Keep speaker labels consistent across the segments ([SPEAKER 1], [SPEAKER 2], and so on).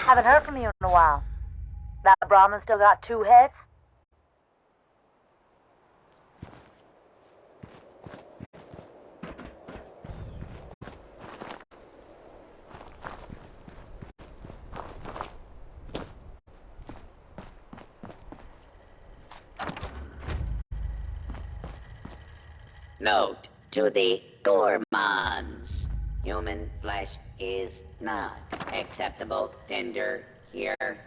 [SPEAKER 1] Haven't heard from you in a while. That Brahmin still got two heads?
[SPEAKER 2] Note to the gourmands. Human flesh is not acceptable tender here.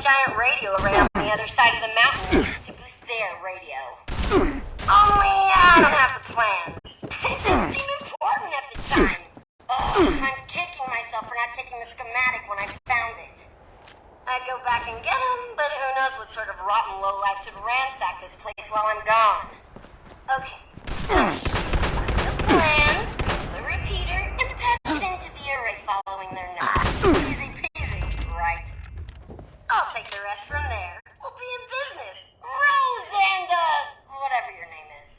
[SPEAKER 3] giant radio array on the other side of the mountain to boost their radio. Only I don't have the plans. It didn't seem important at the time. I'm kicking myself for not taking the schematic when I found it. I'd go back and get him, but who knows what sort of rotten lowlife should ransack this place while I'm gone. Okay. The plans, the repeater, and patch it into the array following their nose. Easy peasy, right? I'll take the rest from there. We'll be in business. Rose and, whatever your name is.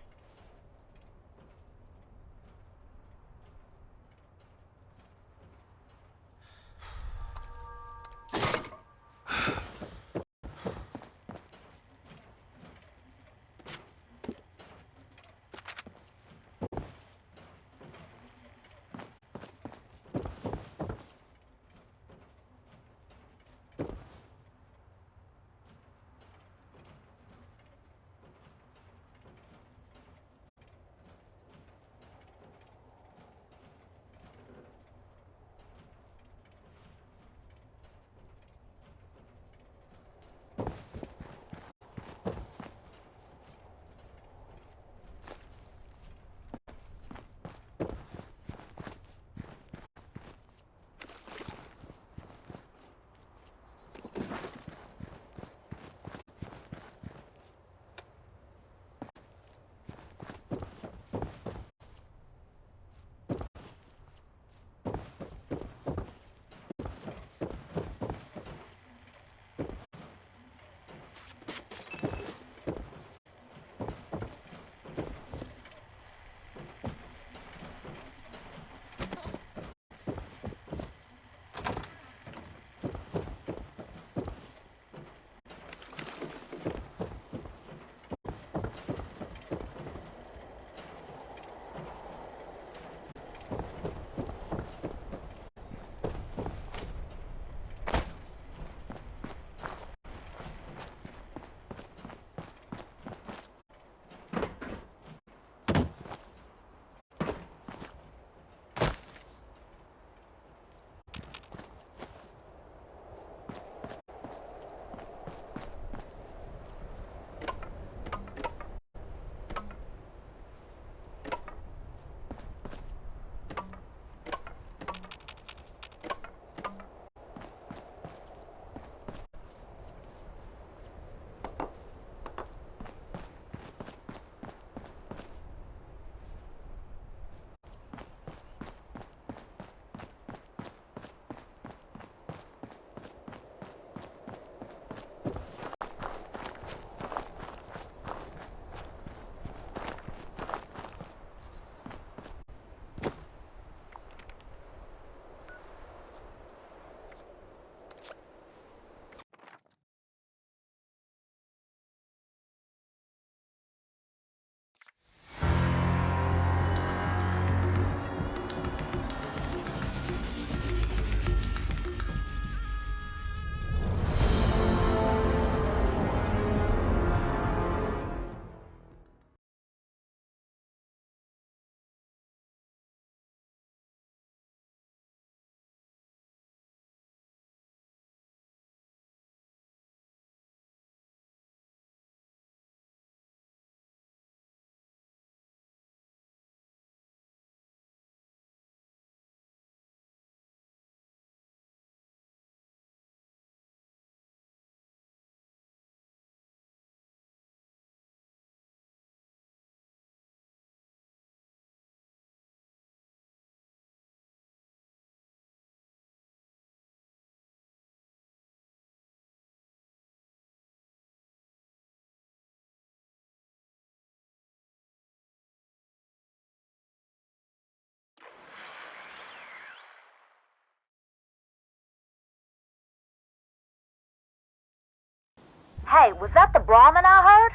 [SPEAKER 1] Hey, was that the Brahmin I heard?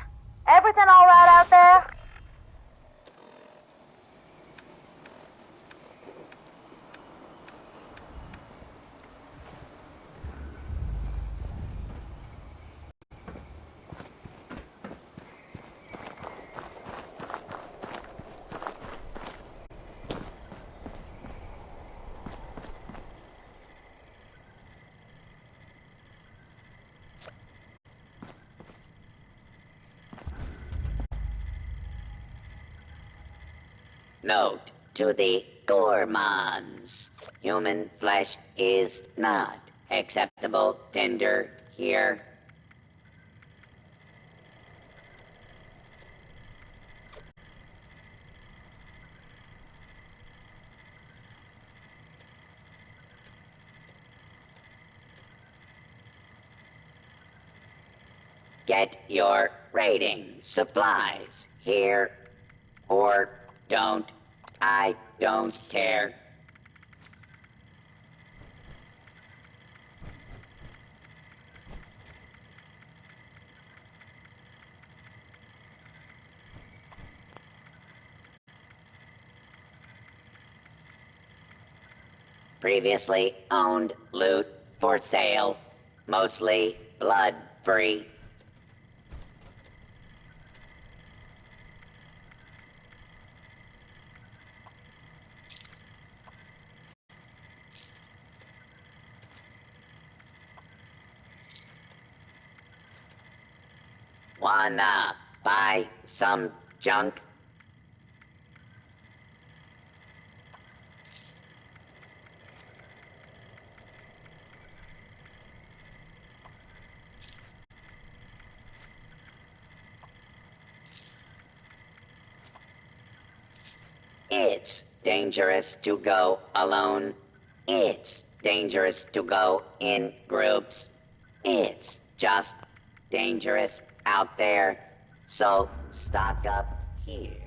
[SPEAKER 1] Everything all right out there?
[SPEAKER 2] Note to the gourmands. Human flesh is not acceptable tender here. Get your raiding supplies here, or don't. I don't care. Previously owned loot for sale, mostly blood-free. Wanna buy some junk? It's dangerous to go alone. It's dangerous to go in groups. It's just dangerous out there. So stock up here.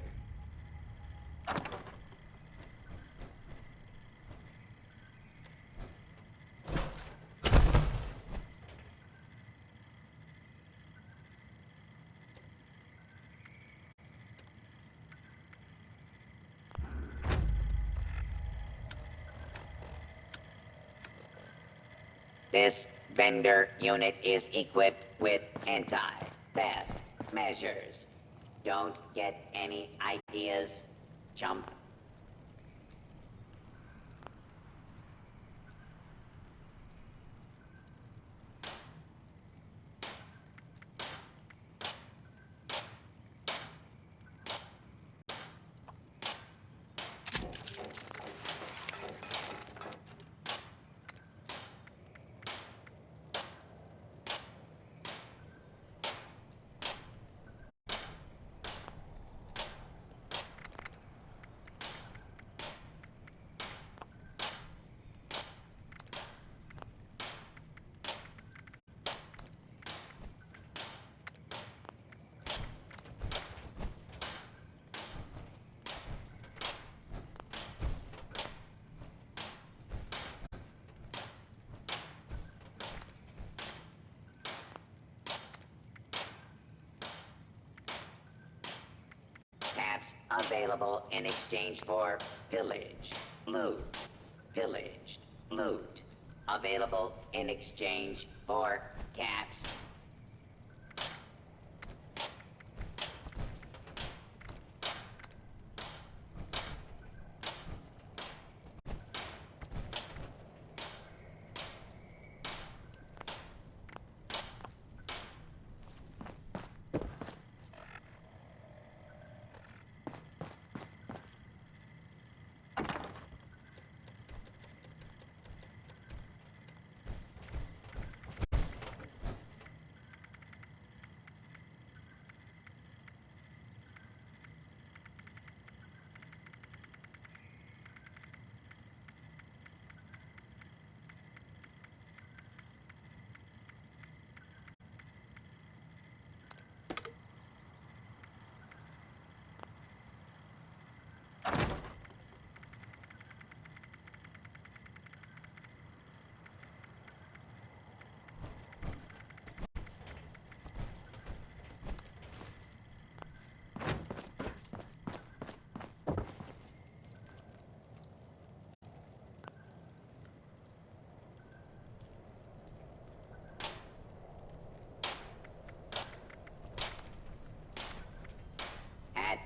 [SPEAKER 2] This vendor unit is equipped with anti-theft measures. Don't get any ideas, chump. Caps available in exchange for pillaged loot. Pillaged loot. Available in exchange for caps.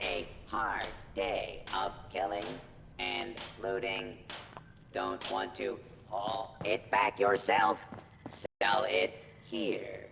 [SPEAKER 2] A hard day of killing and looting. Don't want to haul it back yourself? Sell it here.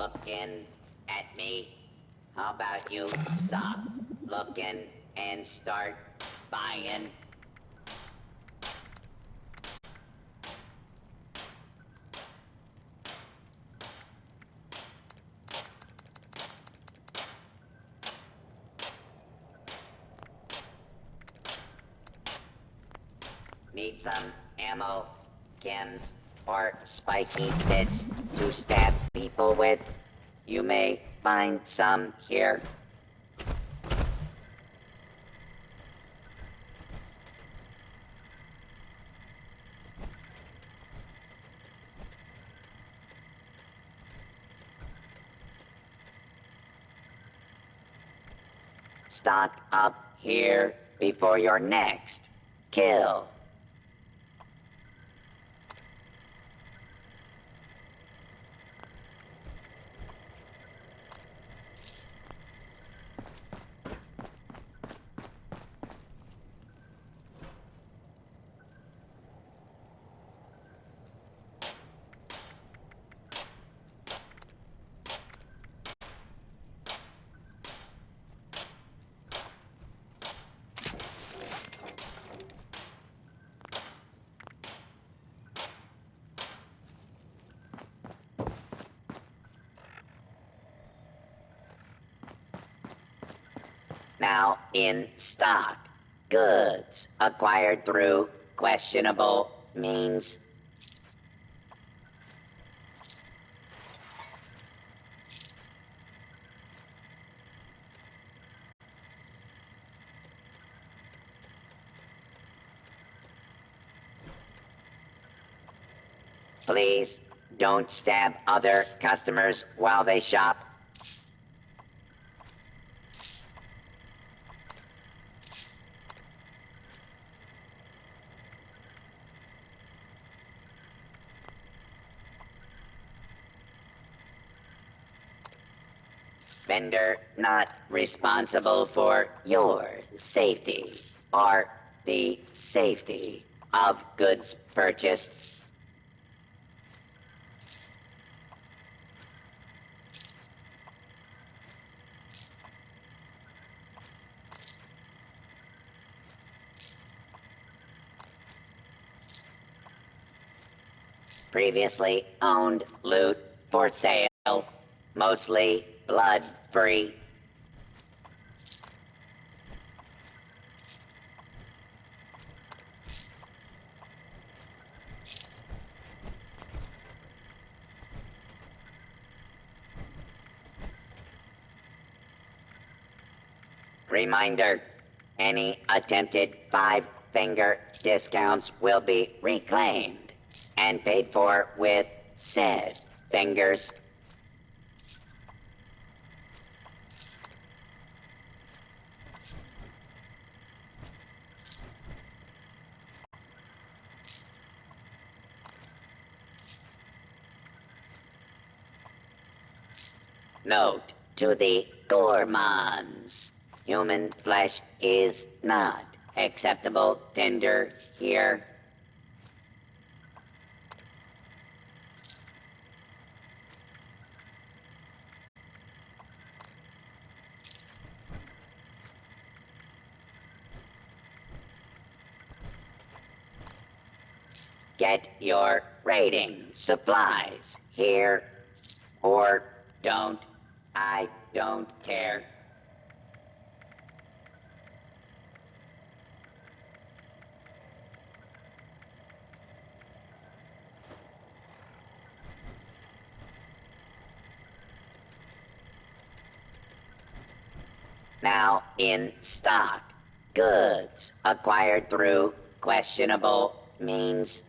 [SPEAKER 2] looking at me? How about you stop looking and start buying? Need some ammo, chems, or spiky bits to stab people with? You may find some here. Stock up here before your next kill. Now in stock, goods acquired through questionable means. Please don't stab other customers while they shop. Vendor not responsible for your safety or the safety of goods purchased. Previously owned loot for sale, mostly blood-free. Reminder, any attempted five-finger discounts will be reclaimed and paid for with said fingers. Note to the gourmands. Human flesh is not acceptable tender here. Get your raiding supplies here, or don't. I don't care. Now in stock, goods acquired through questionable means.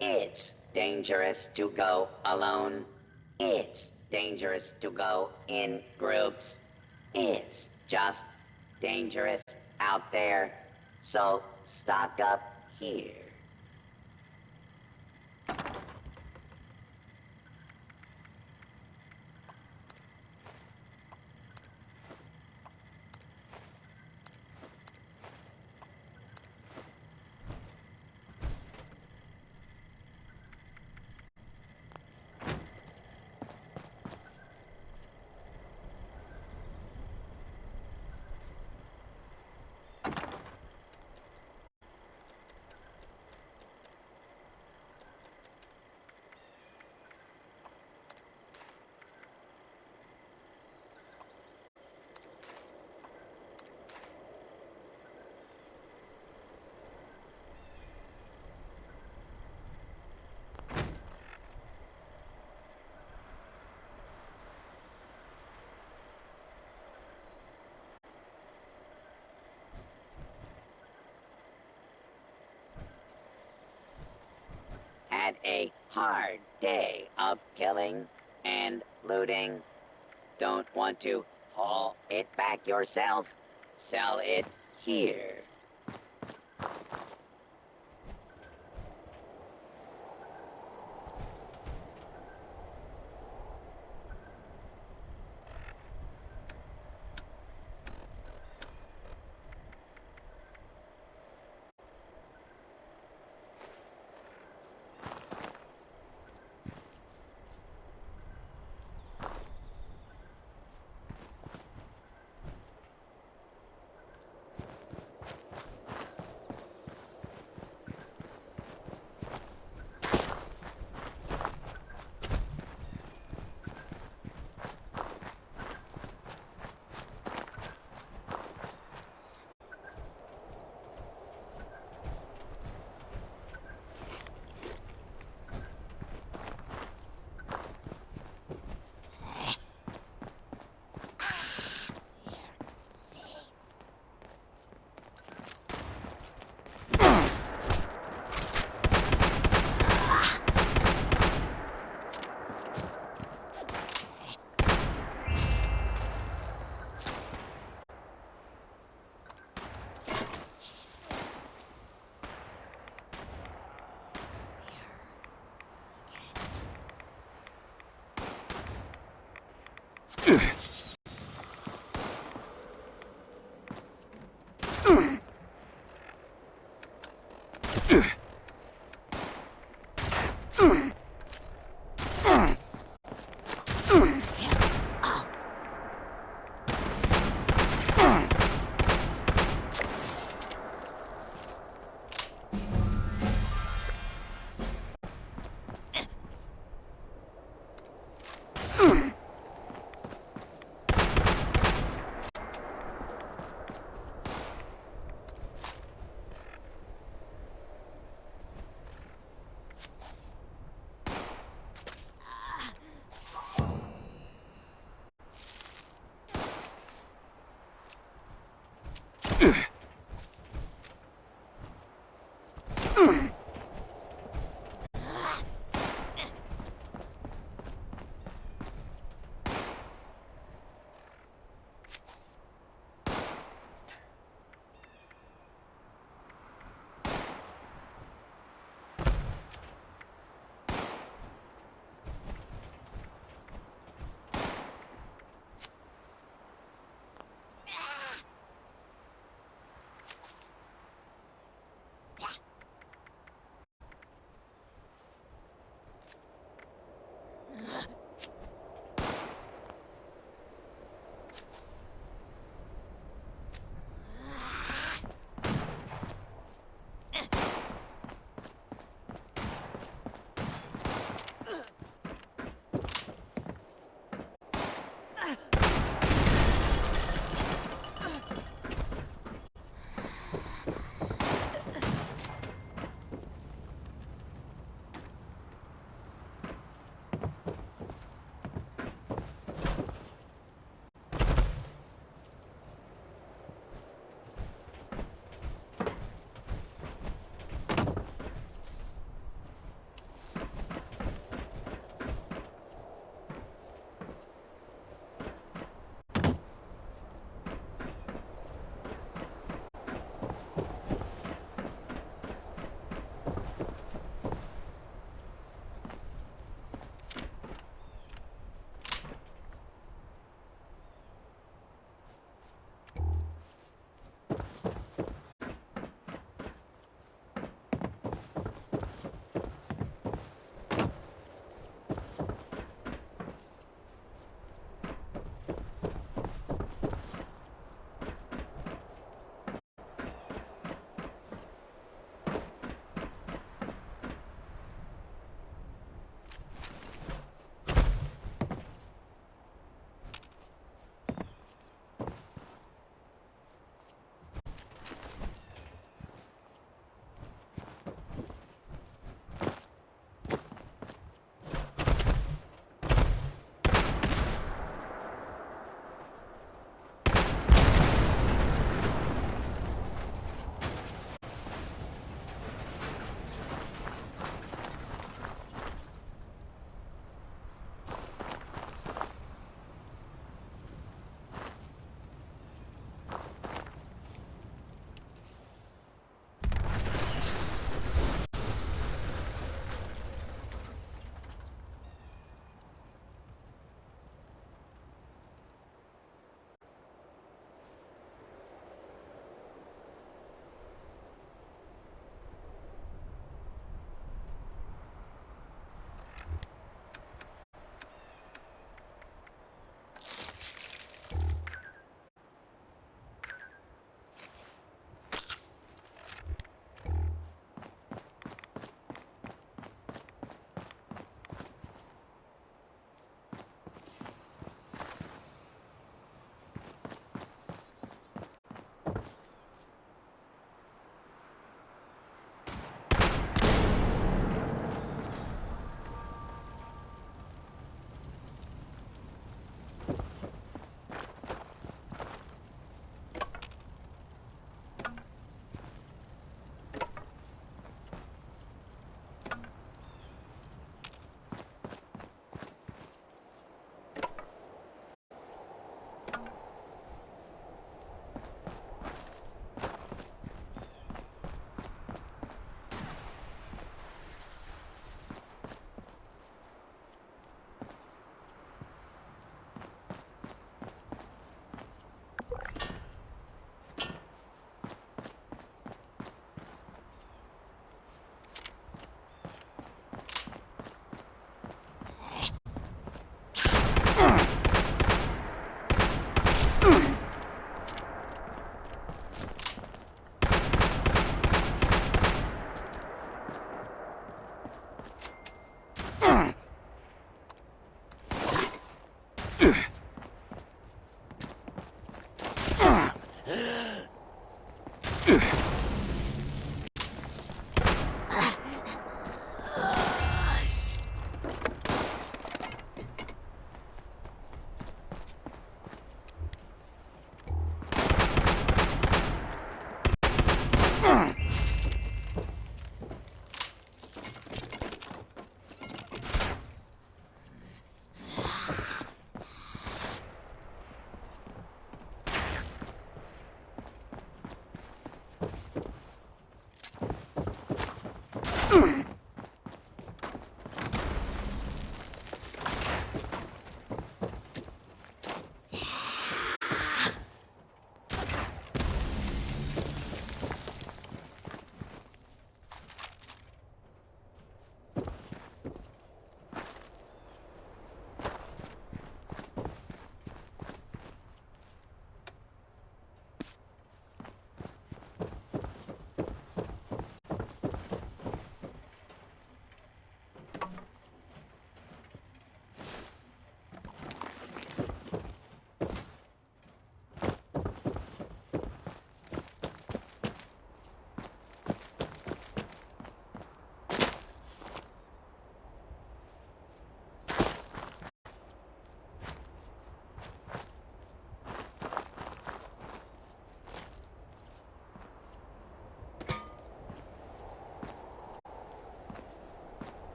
[SPEAKER 2] It's dangerous to go alone. It's dangerous to go in groups. It's just dangerous out there. So stock up here. a hard day of killing and looting. Don't want to haul it back yourself? Sell it here.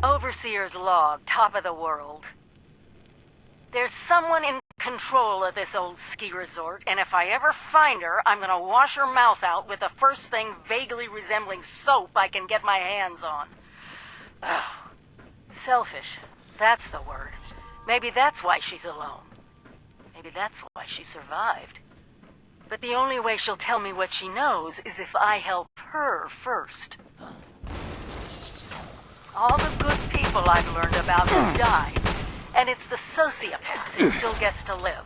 [SPEAKER 4] Overseer's log, top of the world. There's someone in control of this old ski resort, and if I ever find her, I'm gonna wash her mouth out with the first thing vaguely resembling soap I can get my hands on. Oh, selfish. That's the word. Maybe that's why she's alone. Maybe that's why she survived. But the only way she'll tell me what she knows is if I help her first. All the good people I've learned about have died, and it's the sociopath who still gets to live.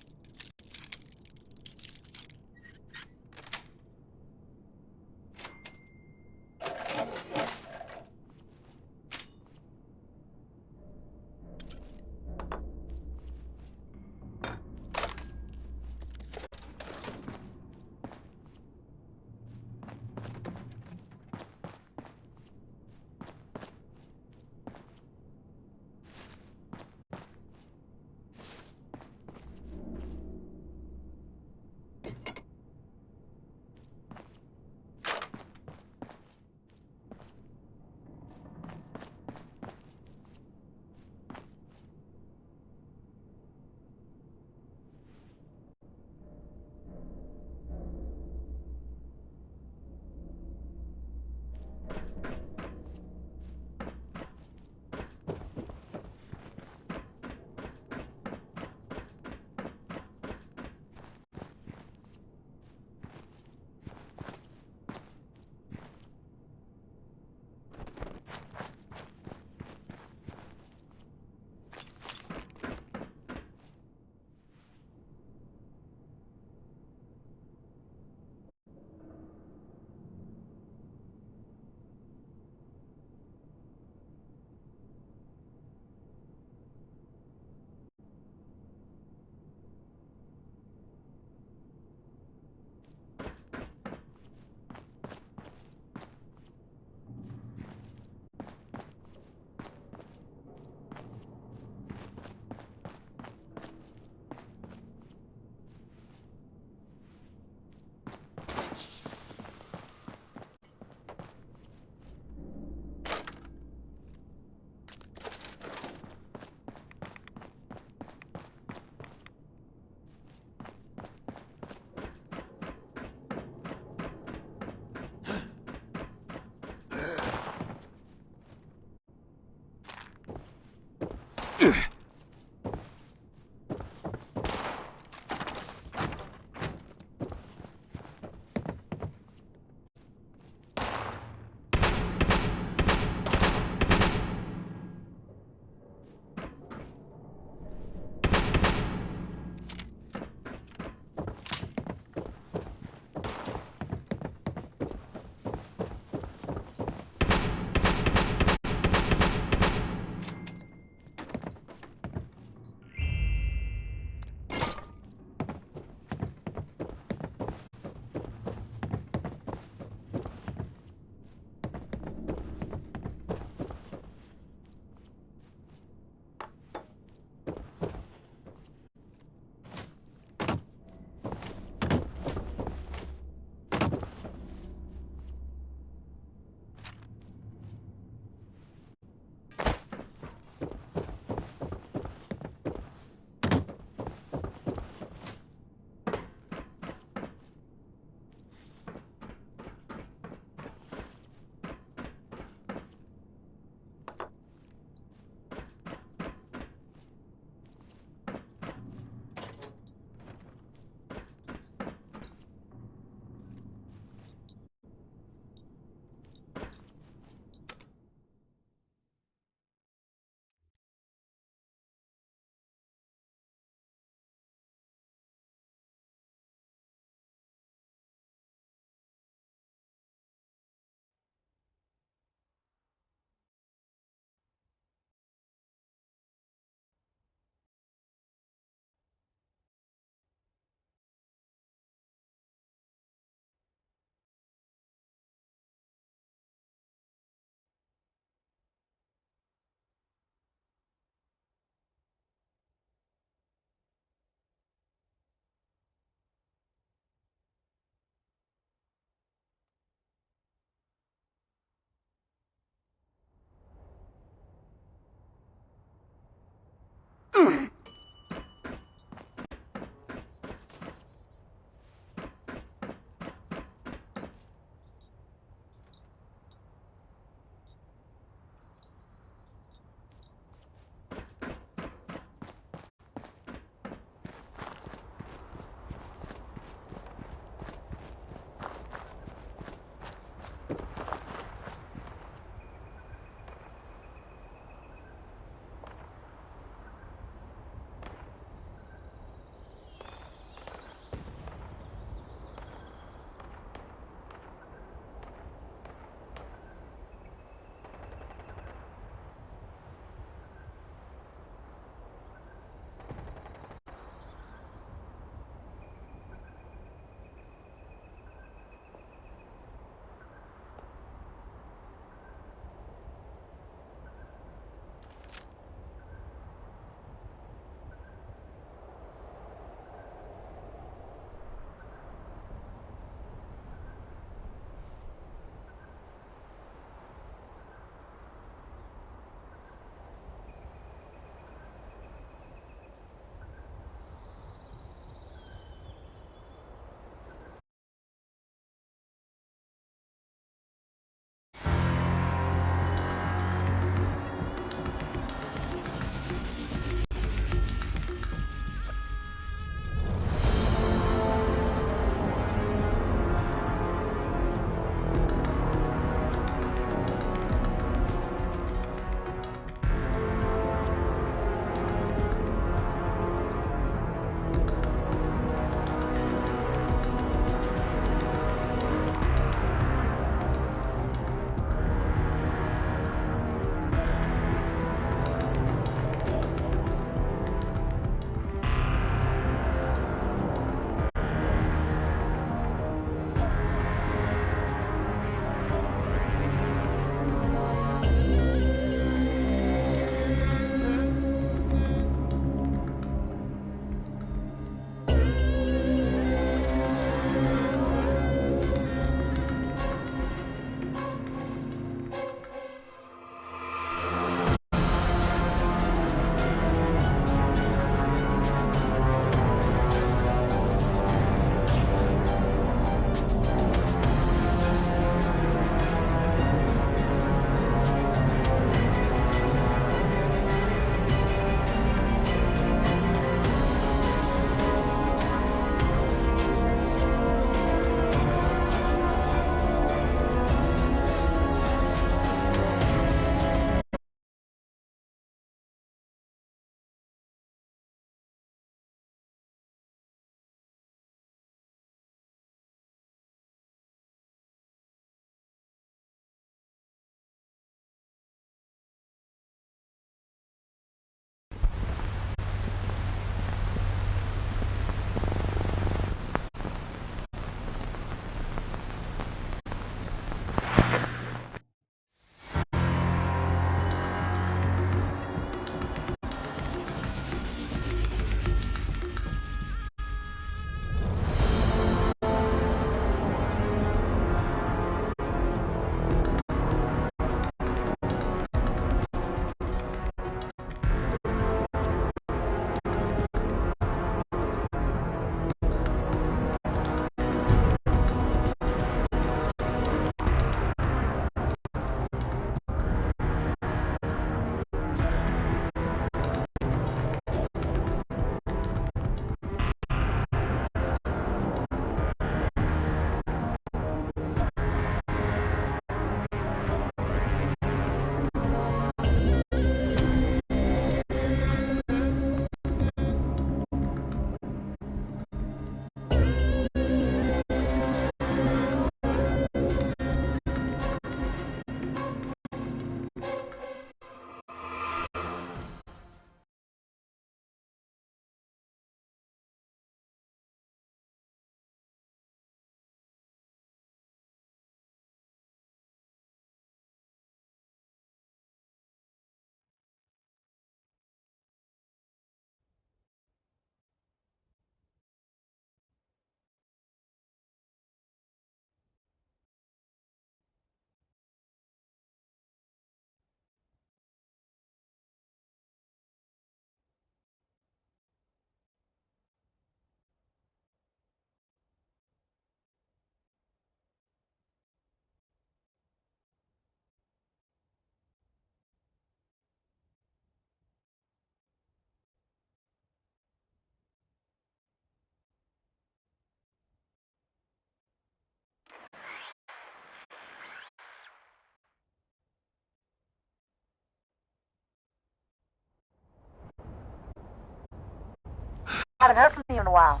[SPEAKER 1] Haven't heard from you in a while.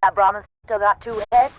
[SPEAKER 1] That Brahmin's still got two heads?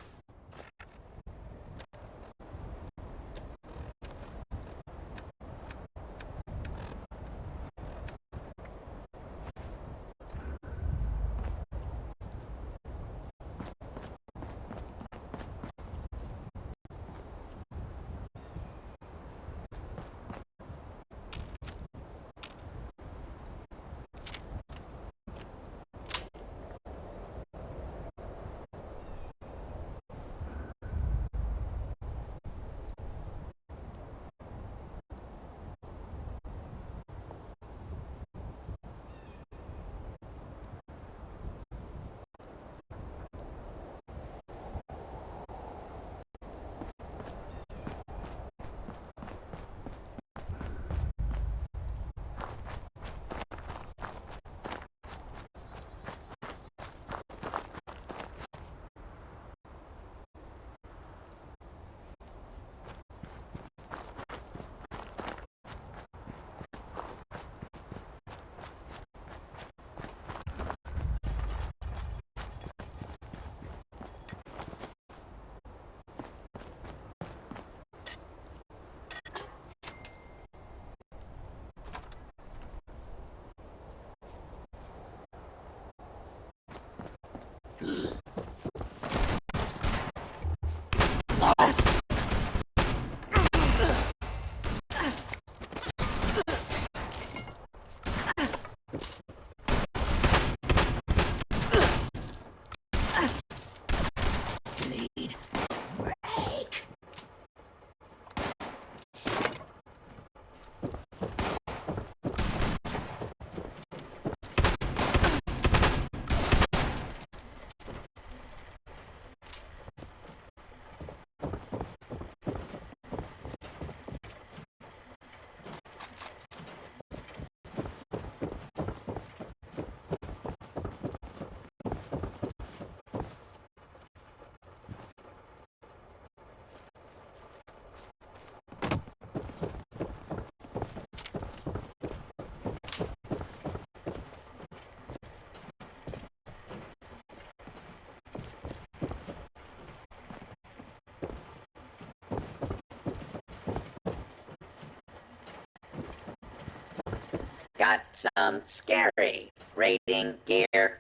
[SPEAKER 2] Got some scary raiding gear,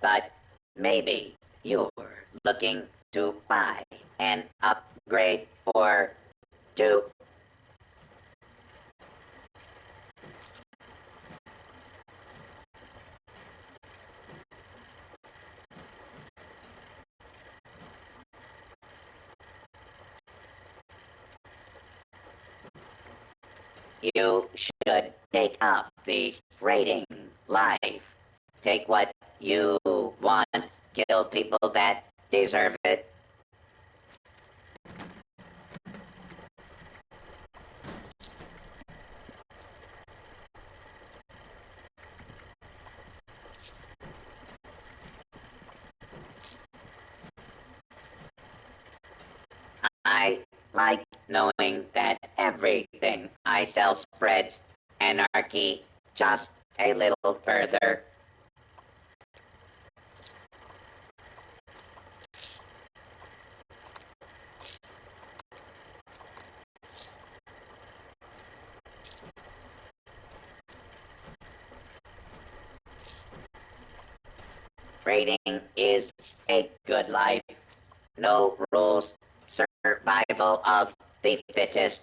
[SPEAKER 2] but maybe you're looking to buy an upgrade for two. You should take up the raiding life. Take what you want, kill people that deserve it. I like knowing that everything I sell spreads anarchy just a little further. Raiding is a good life. No rules, survival of the fittest.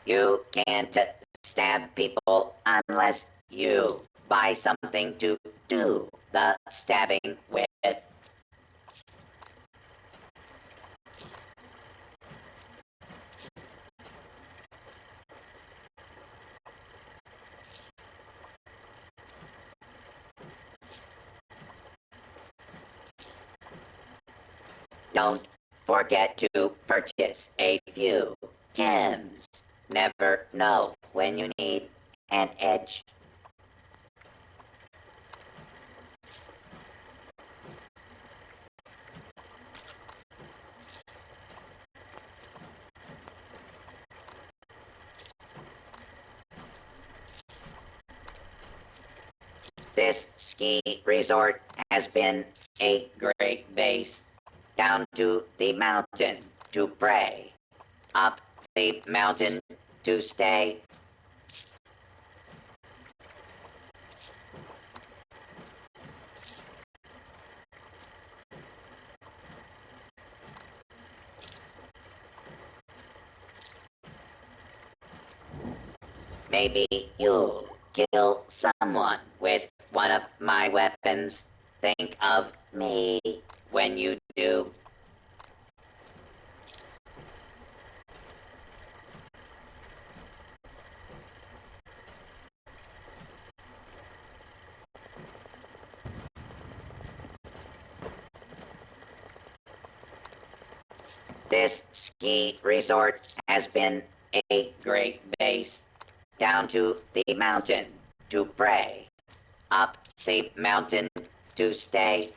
[SPEAKER 2] You can't stab people unless you buy something to do the stabbing with. Don't forget to purchase a few chems. Never know when you need an edge. This ski resort has been a great base. Down to the mountain to pray. Up the mountain to stay. Maybe you'll kill someone with one of my weapons. Think of me when you do. This ski resort has been a great base. Down to the mountain to pray. Up the mountain to stay.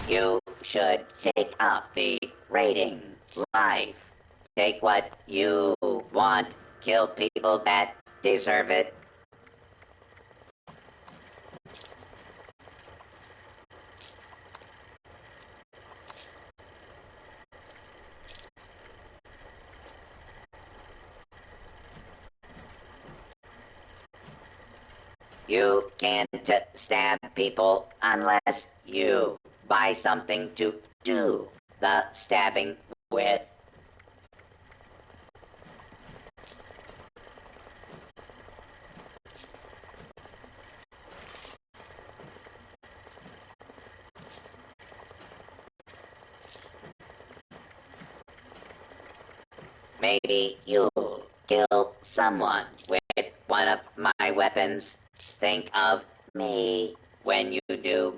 [SPEAKER 2] You should take up the rating life. Take what you want. Kill people that deserve it. You can't stab people unless you buy something to do the stabbing with. Maybe you'll kill someone with one of my weapons. Think of me when you do.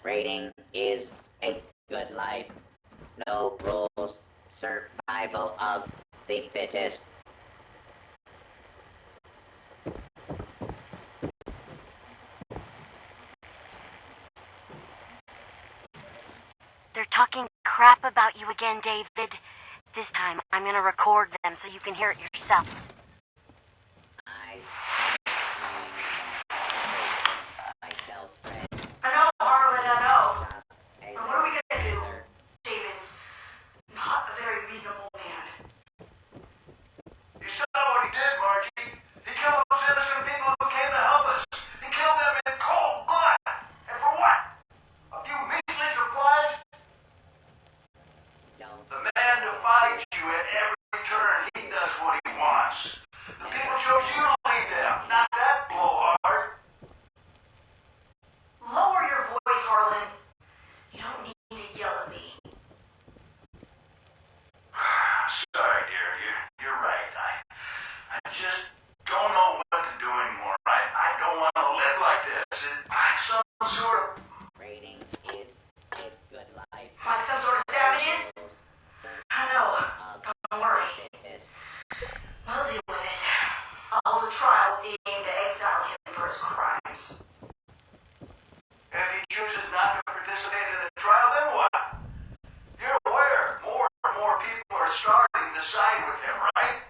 [SPEAKER 2] Raiding is a good life. No rules. Survival of the fittest.
[SPEAKER 3] They're talking crap about you again, David. This time, I'm gonna record them so you can hear it yourself.
[SPEAKER 2] Myself spread.
[SPEAKER 5] I know, Harlan, I know. And what are we gonna do? David's not a very reasonable man.
[SPEAKER 6] You saw what he did, Margie. He killed those innocent people who came to help us. He killed them in cold blood. And for what? A few measly supplies? The man divides you at every turn. He does what he wants. The people chose you to lead them, not that blowhard.
[SPEAKER 5] Lower your voice, Harlan. You don't need to yell at me.
[SPEAKER 6] Sorry, dear. You're right. I just don't know what to do anymore. I don't want to live like this. Like some sort of...
[SPEAKER 2] Raiding is a good life.
[SPEAKER 5] Like some sort of savages? I know. Don't worry. We'll deal with it. I'll hold a trial with the aim to exile him for his crimes.
[SPEAKER 6] And if he chooses not to participate in the trial, then what? You're aware more and more people are starting to side with him, right?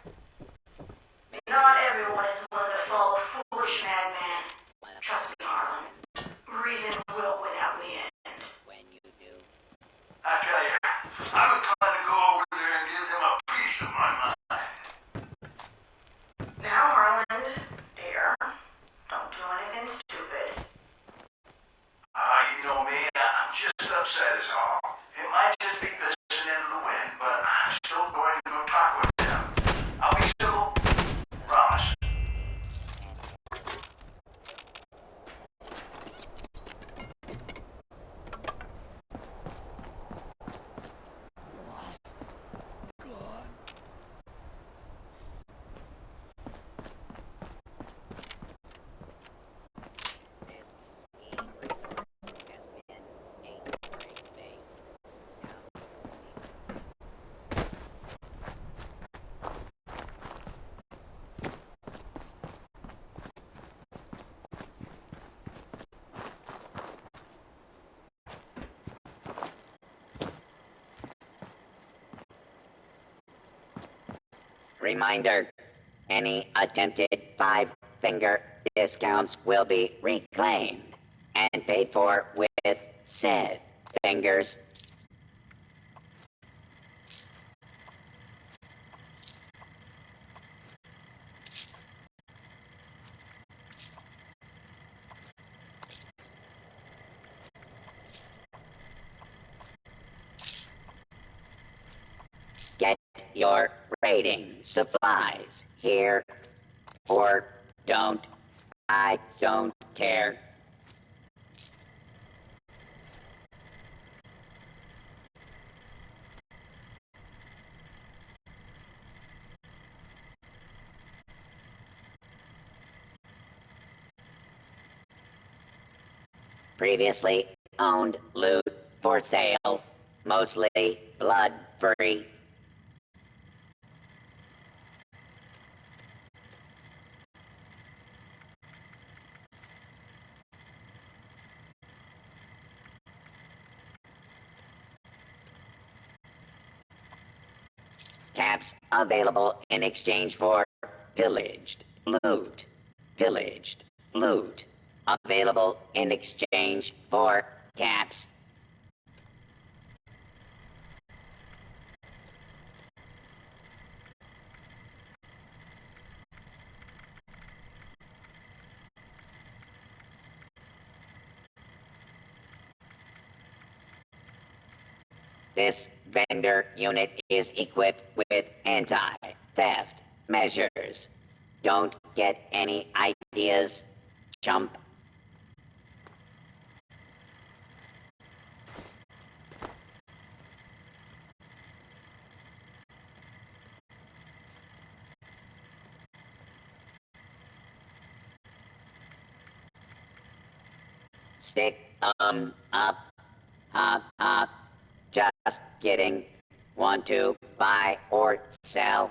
[SPEAKER 5] Not everyone is willing to follow a foolish madman. Trust me, Harlan. Reason will win out in the end.
[SPEAKER 2] When you do.
[SPEAKER 6] I tell you, I'm inclined to go over there and give him a piece of my mind.
[SPEAKER 5] Now, Harlan, dear, don't do anything stupid.
[SPEAKER 6] You know me, I'm just upset as all. It might just be pissing into the wind, but I'm still going to go talk with them. I'll be civil. Promise.
[SPEAKER 2] Reminder, any attempted five-finger discounts will be reclaimed and paid for with said fingers. Get your raiding supplies here, or don't. I don't care. Previously owned loot for sale, mostly blood-free. Caps available in exchange for pillaged loot. Pillaged loot. Available in exchange for caps. This vendor unit is equipped with anti-theft measures. Don't get any ideas, chump. Stick up, hop, hop. Just kidding. Want to buy or sell?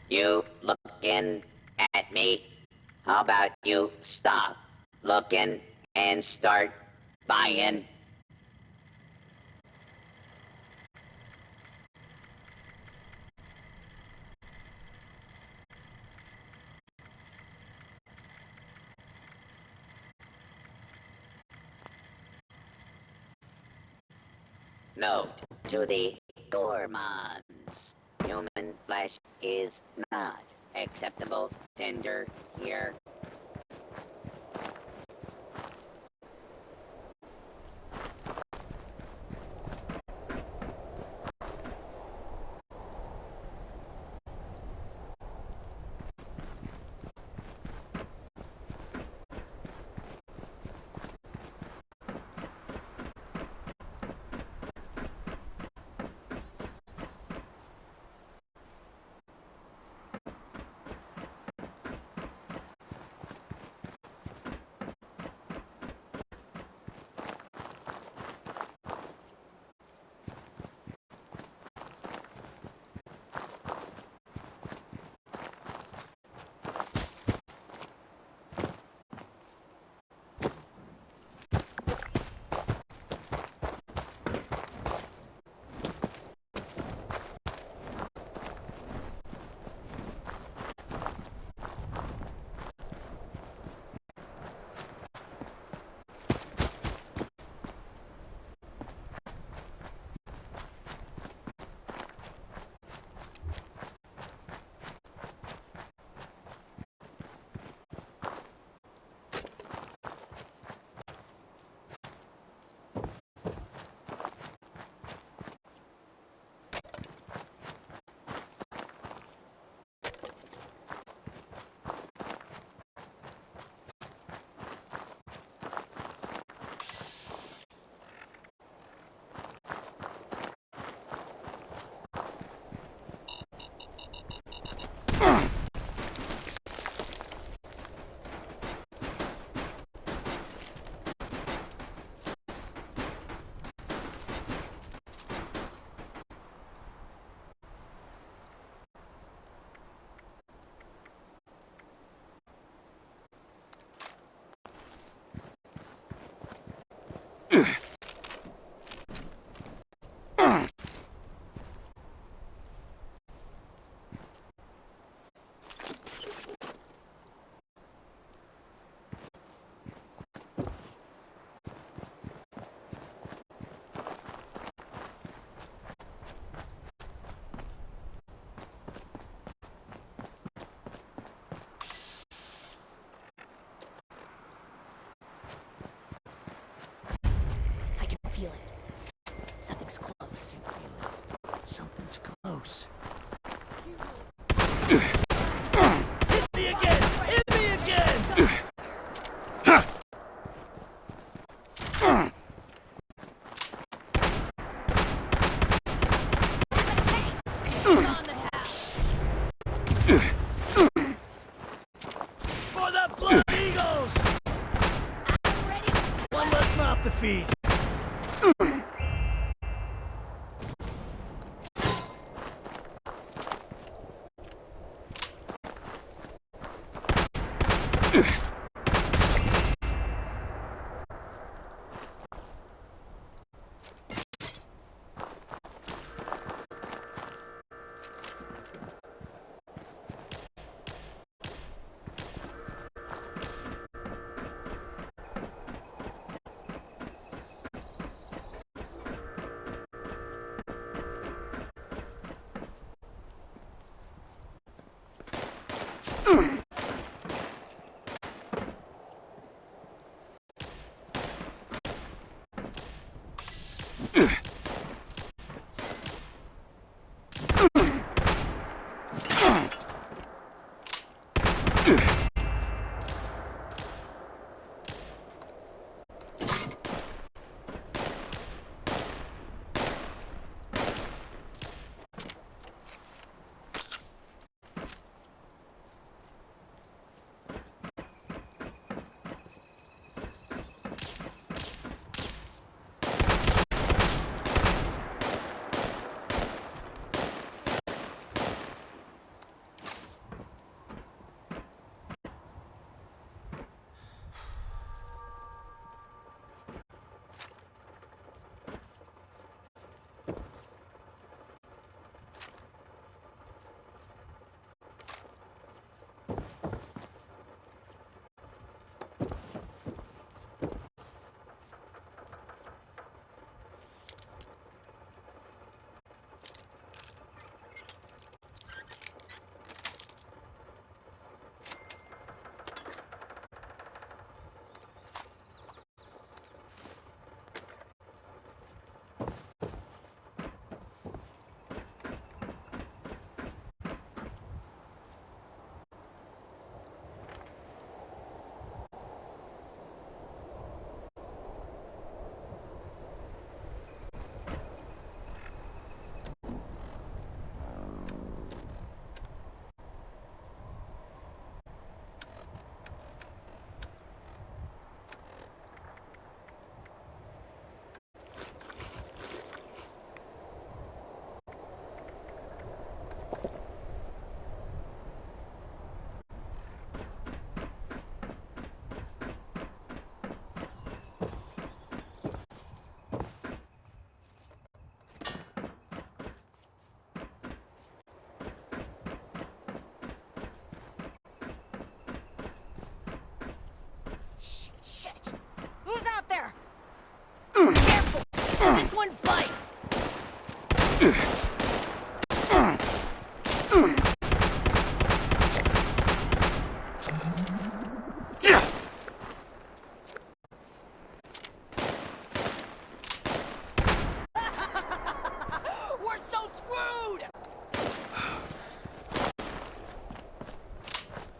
[SPEAKER 2] You looking at me? How about you stop looking and start buying? Note to the gourmands. Human flesh is not acceptable tender here.
[SPEAKER 7] feed.
[SPEAKER 8] Shit! Who's out there? Careful! This one bites! We're so screwed!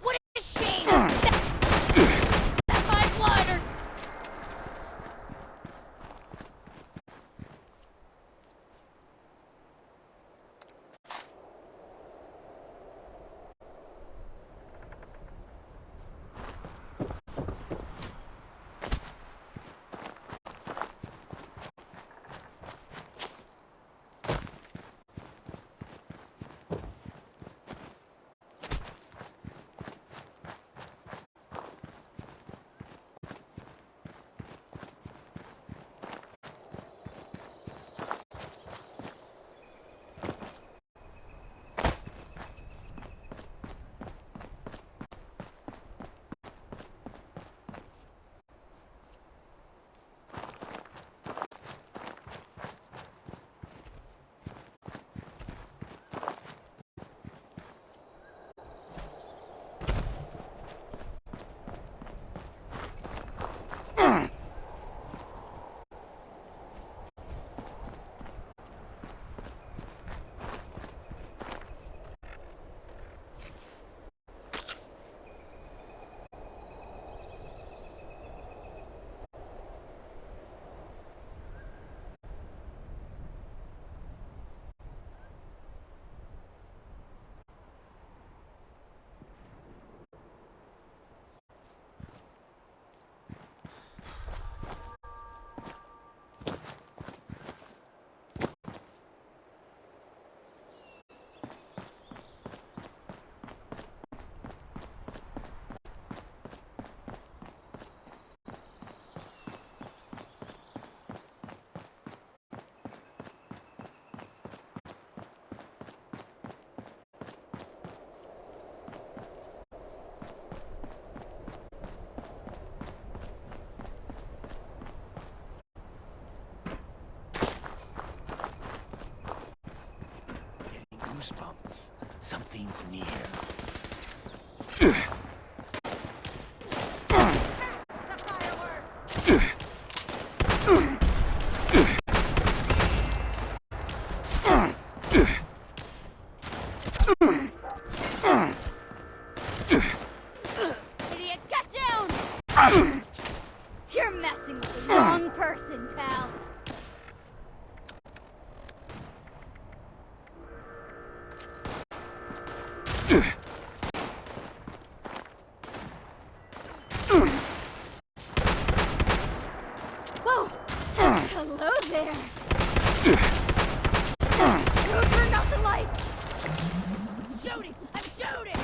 [SPEAKER 8] What a shame! That my blood or... Something's near.
[SPEAKER 7] Idiot, get down! You're messing with the wrong person, pal. Whoa! Hello there! Go turn off the lights!
[SPEAKER 8] Shooting! I'm shooting!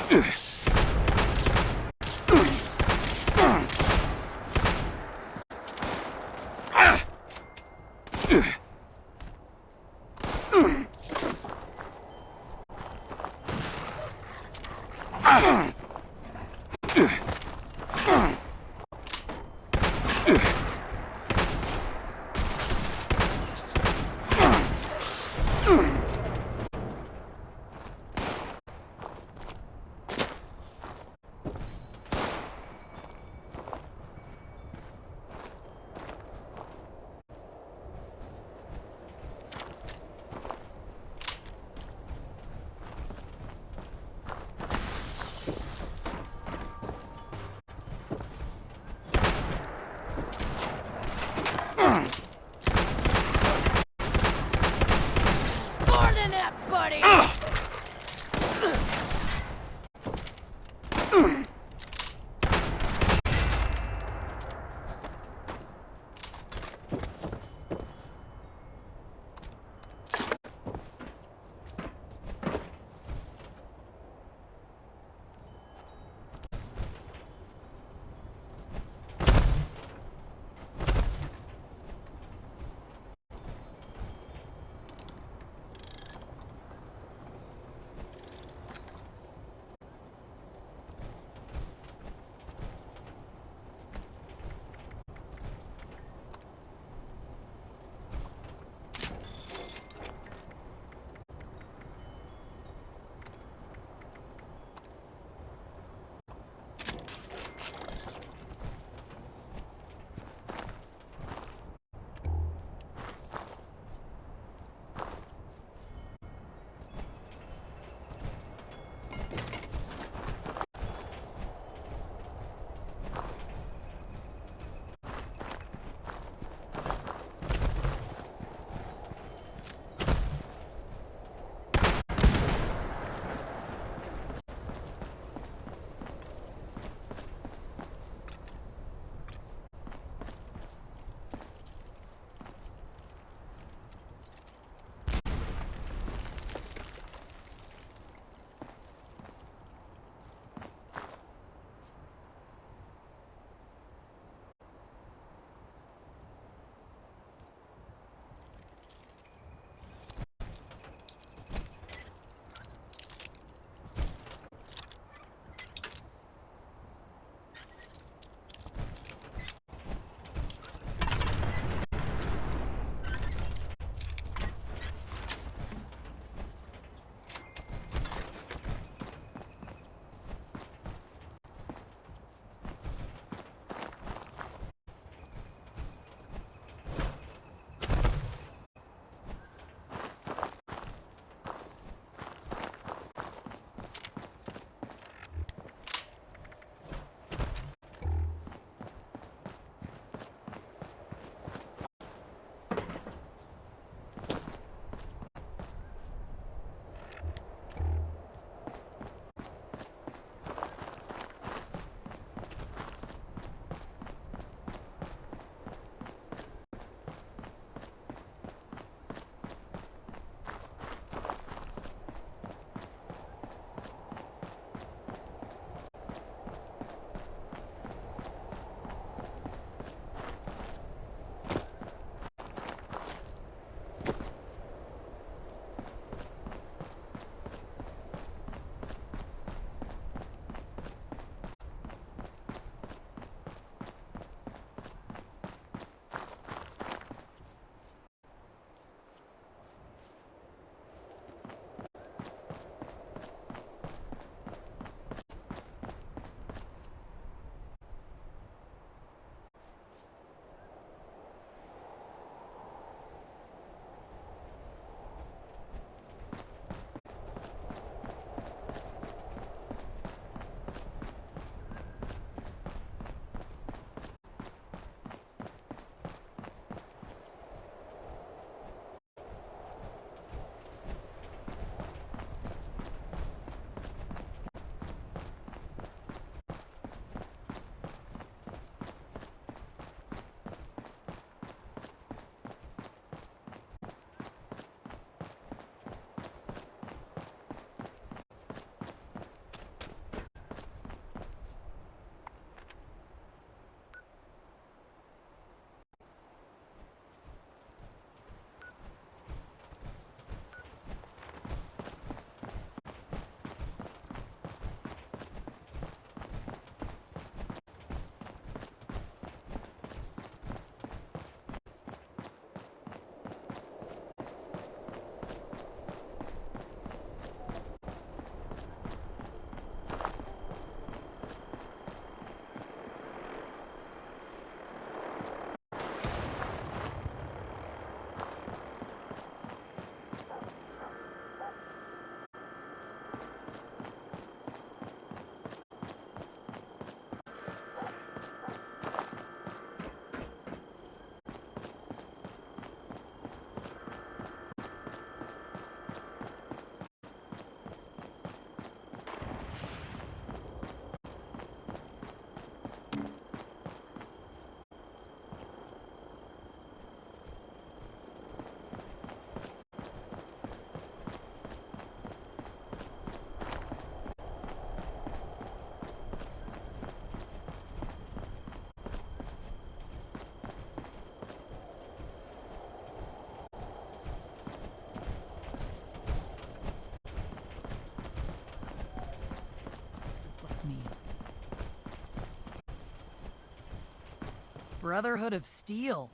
[SPEAKER 9] Brotherhood of Steel.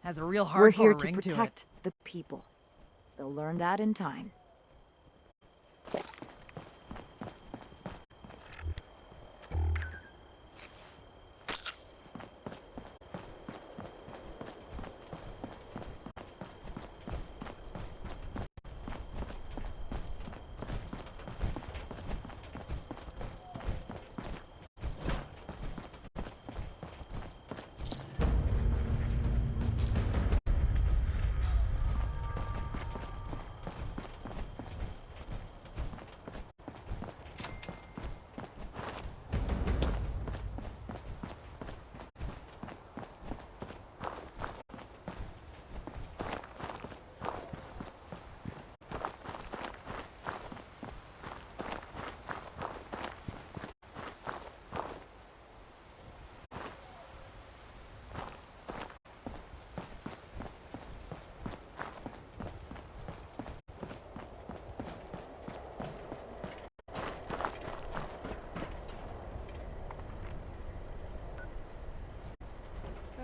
[SPEAKER 9] Has a real hardcore
[SPEAKER 10] We're here to
[SPEAKER 9] ring
[SPEAKER 10] protect the people. They'll learn that in time.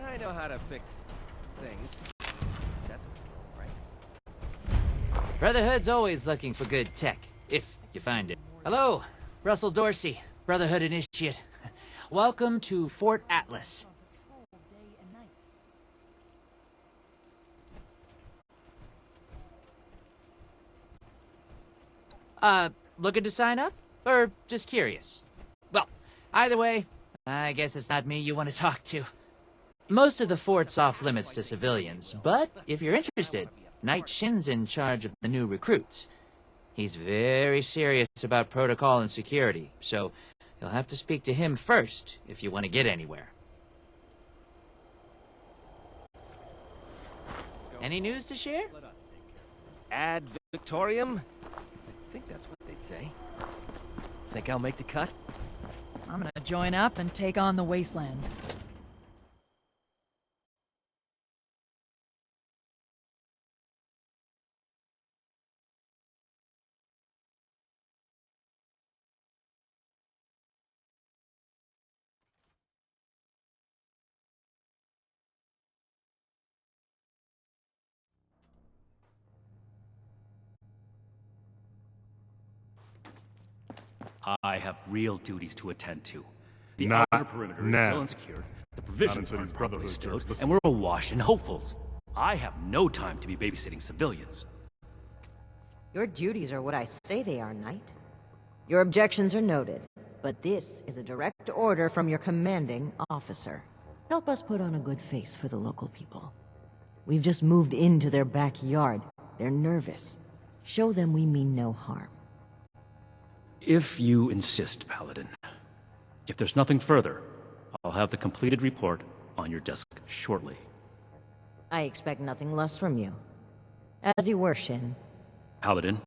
[SPEAKER 11] I know how to fix things. That's what's right.
[SPEAKER 12] Brotherhood's always looking for good tech, if you find it. Hello, Russell Dorsey, Brotherhood Initiate. Welcome to Fort Atlas. Looking to sign up? Or just curious? Well, either way, I guess it's not me you want to talk to. Most of the fort's off limits to civilians, but if you're interested, Knight Shin's in charge of the new recruits. He's very serious about protocol and security, so you'll have to speak to him first if you want to get anywhere. Any news to share?
[SPEAKER 11] Ad Victorium? I think that's what they'd say. Think I'll make the cut?
[SPEAKER 9] I'm gonna join up and take on the Wasteland.
[SPEAKER 13] I have real duties to attend to. The
[SPEAKER 14] Not
[SPEAKER 13] outer perimeter is
[SPEAKER 14] now.
[SPEAKER 13] still insecure, the provisions
[SPEAKER 14] Not
[SPEAKER 13] aren't
[SPEAKER 14] until
[SPEAKER 13] properly
[SPEAKER 14] these
[SPEAKER 13] stored,
[SPEAKER 14] Brotherhood
[SPEAKER 13] and we're awash in hopefuls. I have no time to be babysitting civilians.
[SPEAKER 15] Your duties are what I say they are, Knight. Your objections are noted, but this is a direct order from your commanding officer. Help us put on a good face for the local people. We've just moved into their backyard. They're nervous. Show them we mean no harm.
[SPEAKER 13] If you insist, Paladin. If there's nothing further, I'll have the completed report on your desk shortly.
[SPEAKER 15] I expect nothing less from you. As you were, Shin.
[SPEAKER 13] Paladin,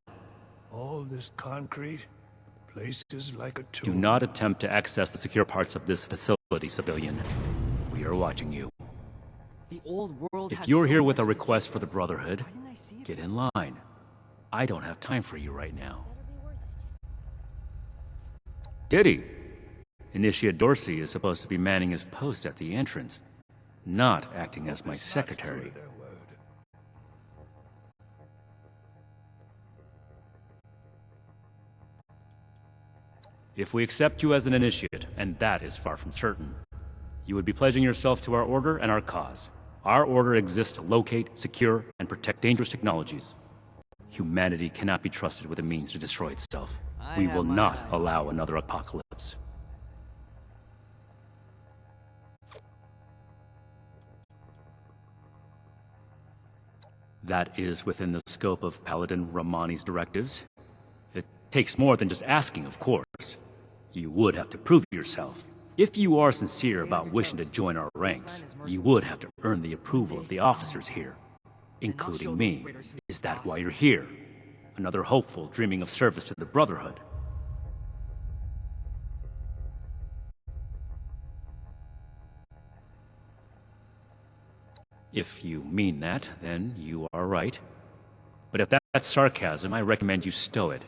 [SPEAKER 14] All this concrete, places like a
[SPEAKER 13] do
[SPEAKER 14] tomb.
[SPEAKER 13] not attempt to access the secure parts of this facility, civilian. We are watching you.
[SPEAKER 12] The old world
[SPEAKER 13] If you're here with a request for the Brotherhood, get in line. I don't have time for you right now. Diddy. Initiate Dorsey is supposed to be manning his post at the entrance, not acting as my secretary. If we accept you as an initiate, and that is far from certain, you would be pledging yourself to our order and our cause. Our order exists to locate, secure, and protect dangerous technologies. Humanity cannot be trusted with a means to destroy itself. We will not allow another apocalypse. That is within the scope of Paladin Romani's directives. It takes more than just asking, of course. You would have to prove yourself. If you are sincere about wishing to join our ranks, you would have to earn the approval of the officers here, including me. Is that why you're here? Another hopeful dreaming of service to the Brotherhood? If you mean that, then you are right. But if that's sarcasm, I recommend you stow it.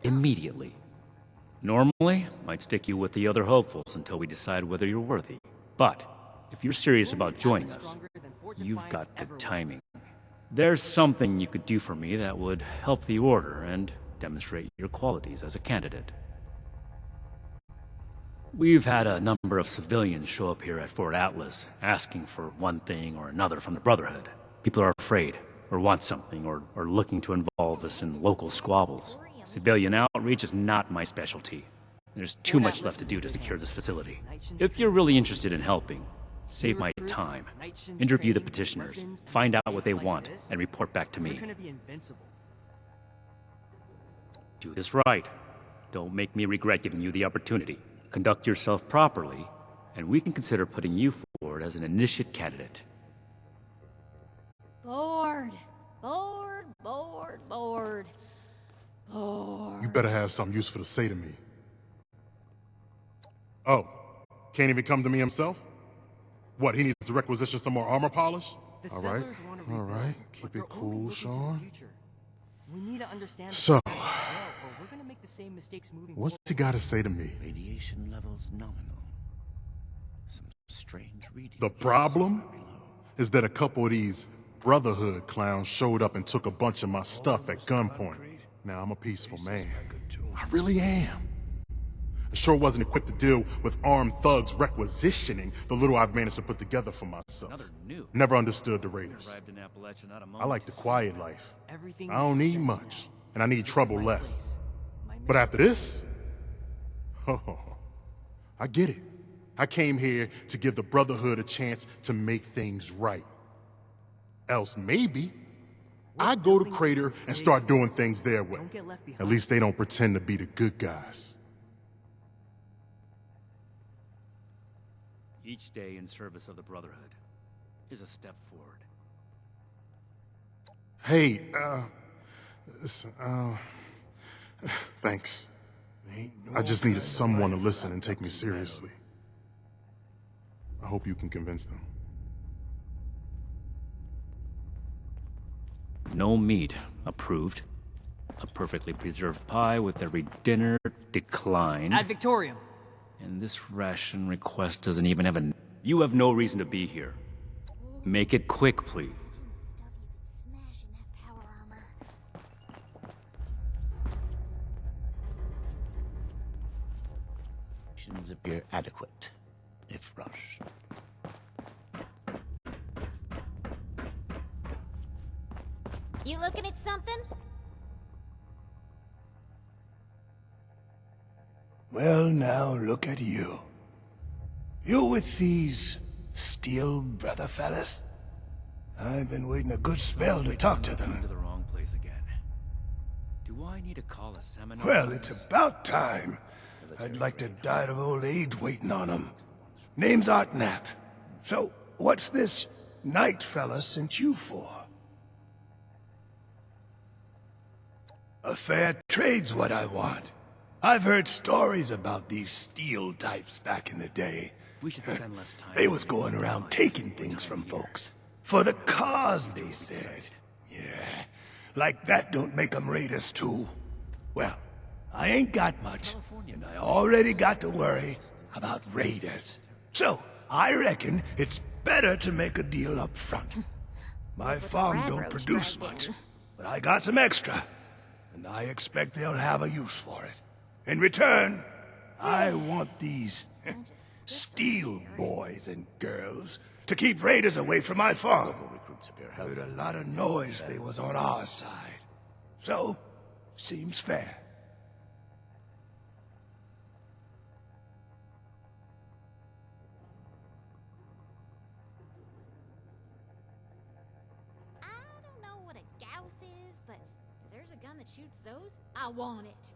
[SPEAKER 13] Immediately. Normally, I'd stick you with the other hopefuls until we decide whether you're worthy. But If you're serious about joining us, you've got good timing. There's something you could do for me that would help the Order and demonstrate your qualities as a candidate. We've had a number of civilians show up here at Fort Atlas, asking for one thing or another from the Brotherhood. People are afraid, or want something, or are looking to involve us in local squabbles. Civilian outreach is not my specialty. There's too much left to do to secure this facility. If you're really interested in helping, save my time. Interview the petitioners, find out what they want, and report back to me. Do this right. Don't make me regret giving you the opportunity. Conduct yourself properly, and we can consider putting you forward as an initiate candidate.
[SPEAKER 7] Bored. Bored, bored, bored. Bored.
[SPEAKER 16] You better have something useful to say to me. Oh, can't even come to me himself? What, he needs to requisition some more armor polish? All right, keep it cool, Sean.
[SPEAKER 11] We need to understand
[SPEAKER 16] So,
[SPEAKER 11] we're gonna make the same mistakes moving
[SPEAKER 16] what's he got to say to me?
[SPEAKER 8] Radiation levels nominal. Some strange reading.
[SPEAKER 16] The problem is that a couple of these Brotherhood clowns showed up and took a bunch of my stuff at gunpoint. Now, I'm a peaceful man. I really am. I sure wasn't equipped to deal with armed thugs requisitioning the little I've managed to put together for myself. Never understood the Raiders. I like the quiet life. I don't need much, and I need trouble less. But after this, oh, I get it. I came here to give the Brotherhood a chance to make things right. Else maybe I go to Crater and start doing things their way. At least they don't pretend to be the good guys.
[SPEAKER 13] Each day in service of the Brotherhood is a step forward.
[SPEAKER 16] Hey, listen, thanks. I just needed someone to listen and take me seriously. I hope you can convince them.
[SPEAKER 13] No meat approved. A perfectly preserved pie with every dinner declined.
[SPEAKER 17] Ad Victorium.
[SPEAKER 13] And this ration request doesn't even have a... You have no reason to be here. Make it quick, please.
[SPEAKER 8] Conditions appear adequate, if rushed.
[SPEAKER 7] You looking at something?
[SPEAKER 14] Well, now look at you. You with these steel brother fellas? I've been waiting a good spell to talk to them.
[SPEAKER 13] To the wrong place again. Do I need to call a seminar?
[SPEAKER 14] Well, it's about time. I'd like to die of old age waiting on them. Name's Art Knapp. So, what's this Knight fella sent you for? A fair trade's what I want. I've heard stories about these steel types back in the day.
[SPEAKER 13] We should spend less time.
[SPEAKER 14] They was going around taking things from folks. For the cause, they said. Yeah, like that don't make them raiders too. Well, I ain't got much, and I already got to worry about raiders. So, I reckon it's better to make a deal up front. My farm don't produce much, but I got some extra, and I expect they'll have a use for it. In return, I want these steel boys and girls to keep raiders away from my farm. Heard a lot of noise they was on our side. So, seems fair.
[SPEAKER 7] I don't know what a Gauss is, but if there's a gun that shoots those, I want it.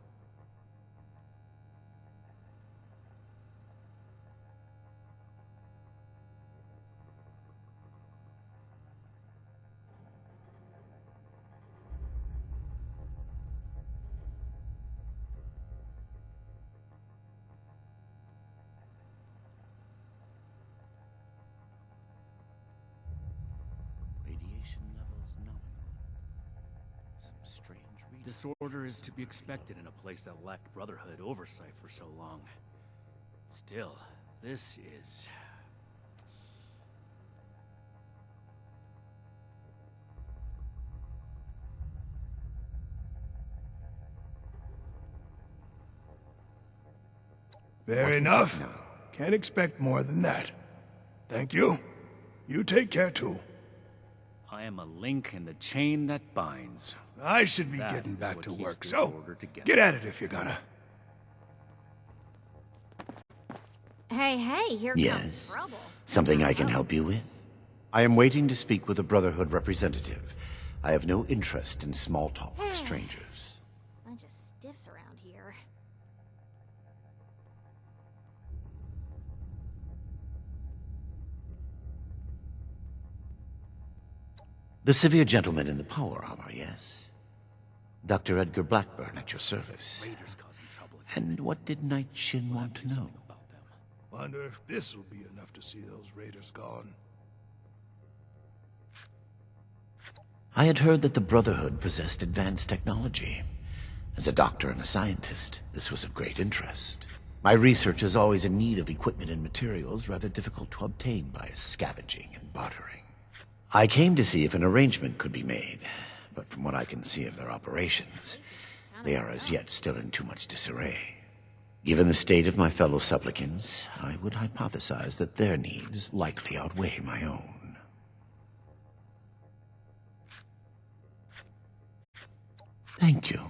[SPEAKER 8] Radiation levels nominal. Some strange reading.
[SPEAKER 13] Disorder is to be expected in a place that lacked Brotherhood oversight for so long. Still, this is...
[SPEAKER 14] Fair enough. Can't expect more than that. Thank you. You take care too.
[SPEAKER 13] I am a link in the chain that binds.
[SPEAKER 14] I should be
[SPEAKER 13] That
[SPEAKER 14] getting
[SPEAKER 13] is
[SPEAKER 14] back
[SPEAKER 13] what
[SPEAKER 14] to
[SPEAKER 13] keeps
[SPEAKER 14] work,
[SPEAKER 13] this
[SPEAKER 14] so
[SPEAKER 13] order together.
[SPEAKER 14] get at it if you're gonna.
[SPEAKER 7] Hey, here
[SPEAKER 17] Yes.
[SPEAKER 7] comes trouble.
[SPEAKER 17] Something I can help you with? I am waiting to speak with a Brotherhood representative. I have no interest in small talk with strangers.
[SPEAKER 7] Bunch of stiffs around here.
[SPEAKER 17] The severe gentleman in the power armor, yes? Dr. Edgar Blackburn at your service. And what did Knight Shin want to know?
[SPEAKER 14] Wonder if this will be enough to see those raiders gone.
[SPEAKER 17] I had heard that the Brotherhood possessed advanced technology. As a doctor and a scientist, this was of great interest. My research is always in need of equipment and materials rather difficult to obtain by scavenging and bartering. I came to see if an arrangement could be made, but from what I can see of their operations, they are as yet still in too much disarray. Given the state of my fellow supplicants, I would hypothesize that their needs likely outweigh my own. Thank you.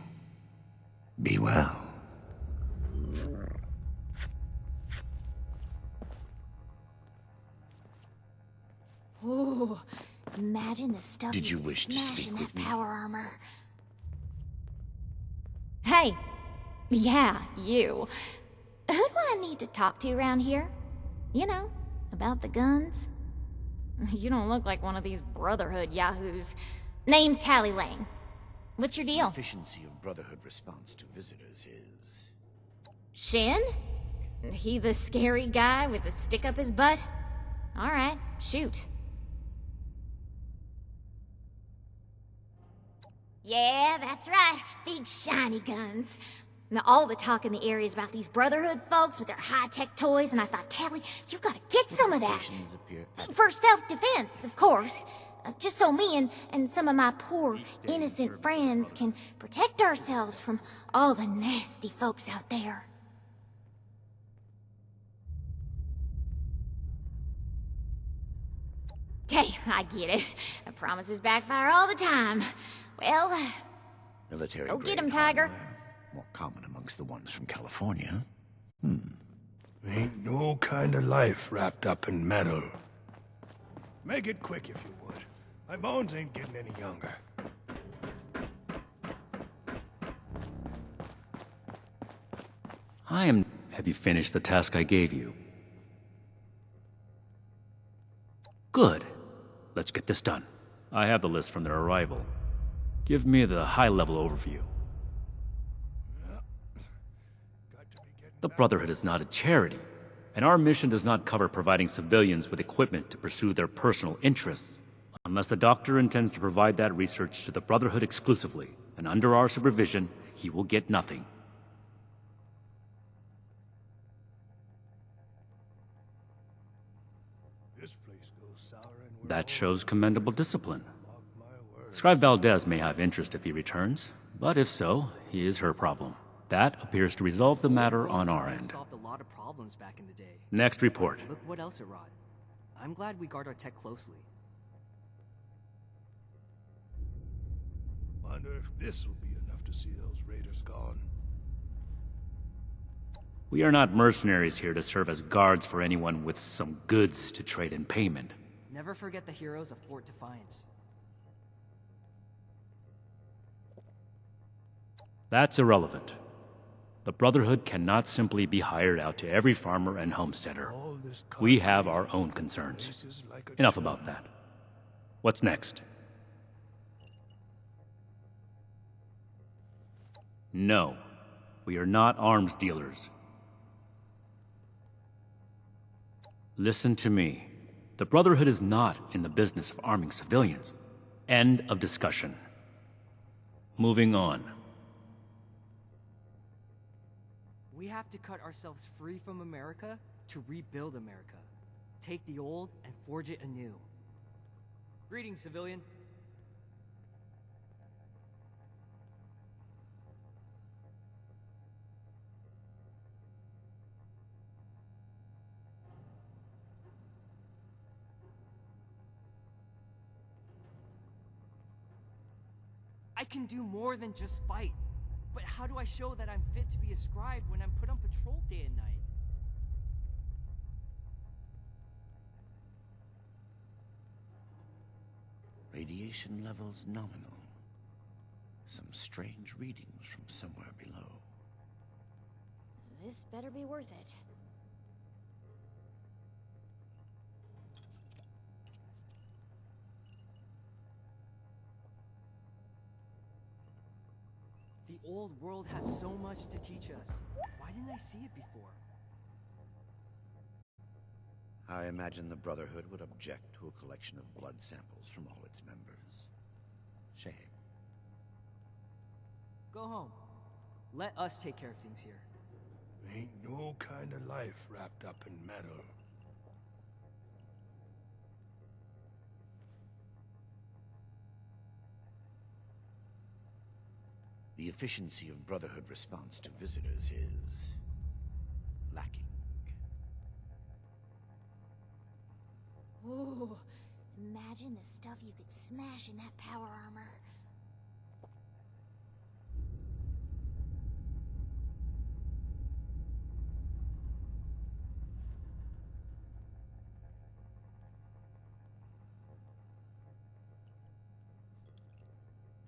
[SPEAKER 17] Be well.
[SPEAKER 7] Ooh, imagine the stuff
[SPEAKER 17] Did you
[SPEAKER 7] could
[SPEAKER 17] wish to
[SPEAKER 7] smash
[SPEAKER 17] speak
[SPEAKER 7] in
[SPEAKER 17] with
[SPEAKER 7] that
[SPEAKER 17] me?
[SPEAKER 7] power armor. Hey! Yeah, you. Who do I need to talk to around here? You know, about the guns? You don't look like one of these Brotherhood yahoos. Name's Tally Lane. What's your
[SPEAKER 17] The
[SPEAKER 7] deal?
[SPEAKER 17] efficiency of Brotherhood response to visitors is...
[SPEAKER 7] Shin? He the scary guy with the stick up his butt? Alright, shoot. Yeah, that's right. Big shiny guns. Now, all the talk in the area is about these Brotherhood folks with their high-tech toys, and I thought, Tally, you gotta get some of that. For self-defense, of course. Just so me and some of my poor, innocent friends can protect ourselves from all the nasty folks out there. Okay, I get it. The promises backfire all the time. Well,
[SPEAKER 17] Military
[SPEAKER 7] go get
[SPEAKER 17] grade
[SPEAKER 7] him, Tiger.
[SPEAKER 17] hardware, more common amongst the ones from California.
[SPEAKER 14] Ain't no kind of life wrapped up in metal. Make it quick if you would. My bones ain't getting any younger.
[SPEAKER 13] Have you finished the task I gave you? Good. Let's get this done. I have the list from their arrival. Give me the high-level overview. The Brotherhood is not a charity, and our mission does not cover providing civilians with equipment to pursue their personal interests, unless the doctor intends to provide that research to the Brotherhood exclusively, and under our supervision, he will get nothing.
[SPEAKER 14] This place goes sour and
[SPEAKER 13] That shows commendable discipline. Scribe Valdez may have interest if he returns, but if so, he is her problem. That appears to resolve the matter on our end.
[SPEAKER 11] Solved a lot of problems back in the day.
[SPEAKER 13] Next report.
[SPEAKER 11] Look what else it wrought. I'm glad we guard our tech closely.
[SPEAKER 14] Wonder if this will be enough to see those raiders gone.
[SPEAKER 13] We are not mercenaries here to serve as guards for anyone with some goods to trade in payment.
[SPEAKER 11] Never forget the heroes of Fort Defiance.
[SPEAKER 13] That's irrelevant. The Brotherhood cannot simply be hired out to every farmer and homesteader. We have our own concerns. Enough about that. What's next? No, we are not arms dealers. Listen to me. The Brotherhood is not in the business of arming civilians. End of discussion. Moving on.
[SPEAKER 11] We have to cut ourselves free from America to rebuild America. Take the old and forge it anew. Greetings, civilian. I can do more than just fight. But how do I show that I'm fit to be a scribe when I'm put on patrol day and night?
[SPEAKER 17] Radiation levels nominal. Some strange readings from somewhere below.
[SPEAKER 7] This better be worth it.
[SPEAKER 11] The old world has so much to teach us. Why didn't I see it before?
[SPEAKER 17] I imagine the Brotherhood would object to a collection of blood samples from all its members. Shame.
[SPEAKER 11] Go home. Let us take care of things here.
[SPEAKER 14] Ain't no kind of life wrapped up in metal.
[SPEAKER 17] The efficiency of Brotherhood response to visitors is lacking.
[SPEAKER 7] Ooh, imagine the stuff you could smash in that power armor.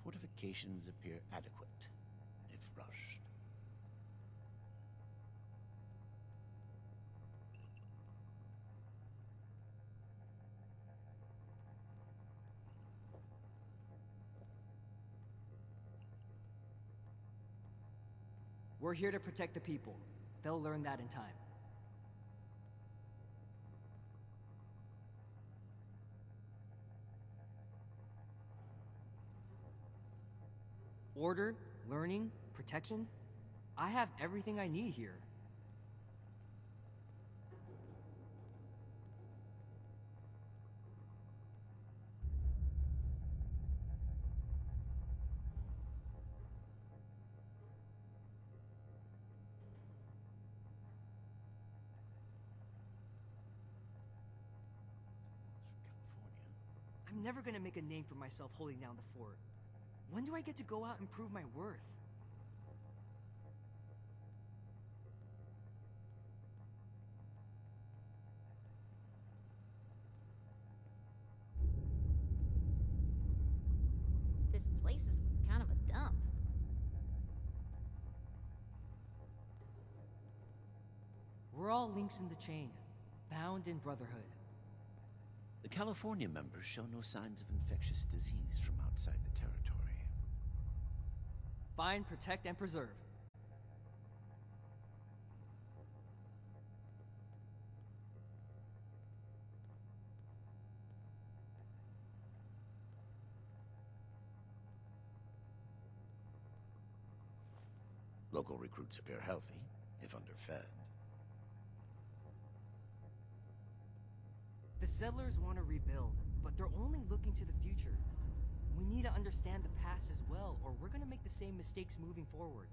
[SPEAKER 17] Fortifications appear adequate, if rushed.
[SPEAKER 11] We're here to protect the people. They'll learn that in time. Order, learning, protection. I have everything I need here. I'm never gonna make a name for myself holding down the fort. When do I get to go out and prove my worth?
[SPEAKER 7] This place is kind of a dump.
[SPEAKER 11] We're all links in the chain, bound in brotherhood.
[SPEAKER 17] The California members show no signs of infectious disease from outside the territory.
[SPEAKER 11] Find, protect, and preserve.
[SPEAKER 17] Local recruits appear healthy, if underfed.
[SPEAKER 11] The settlers want to rebuild, but they're only looking to the future. We need to understand the past as well, or we're gonna make the same mistakes moving forward.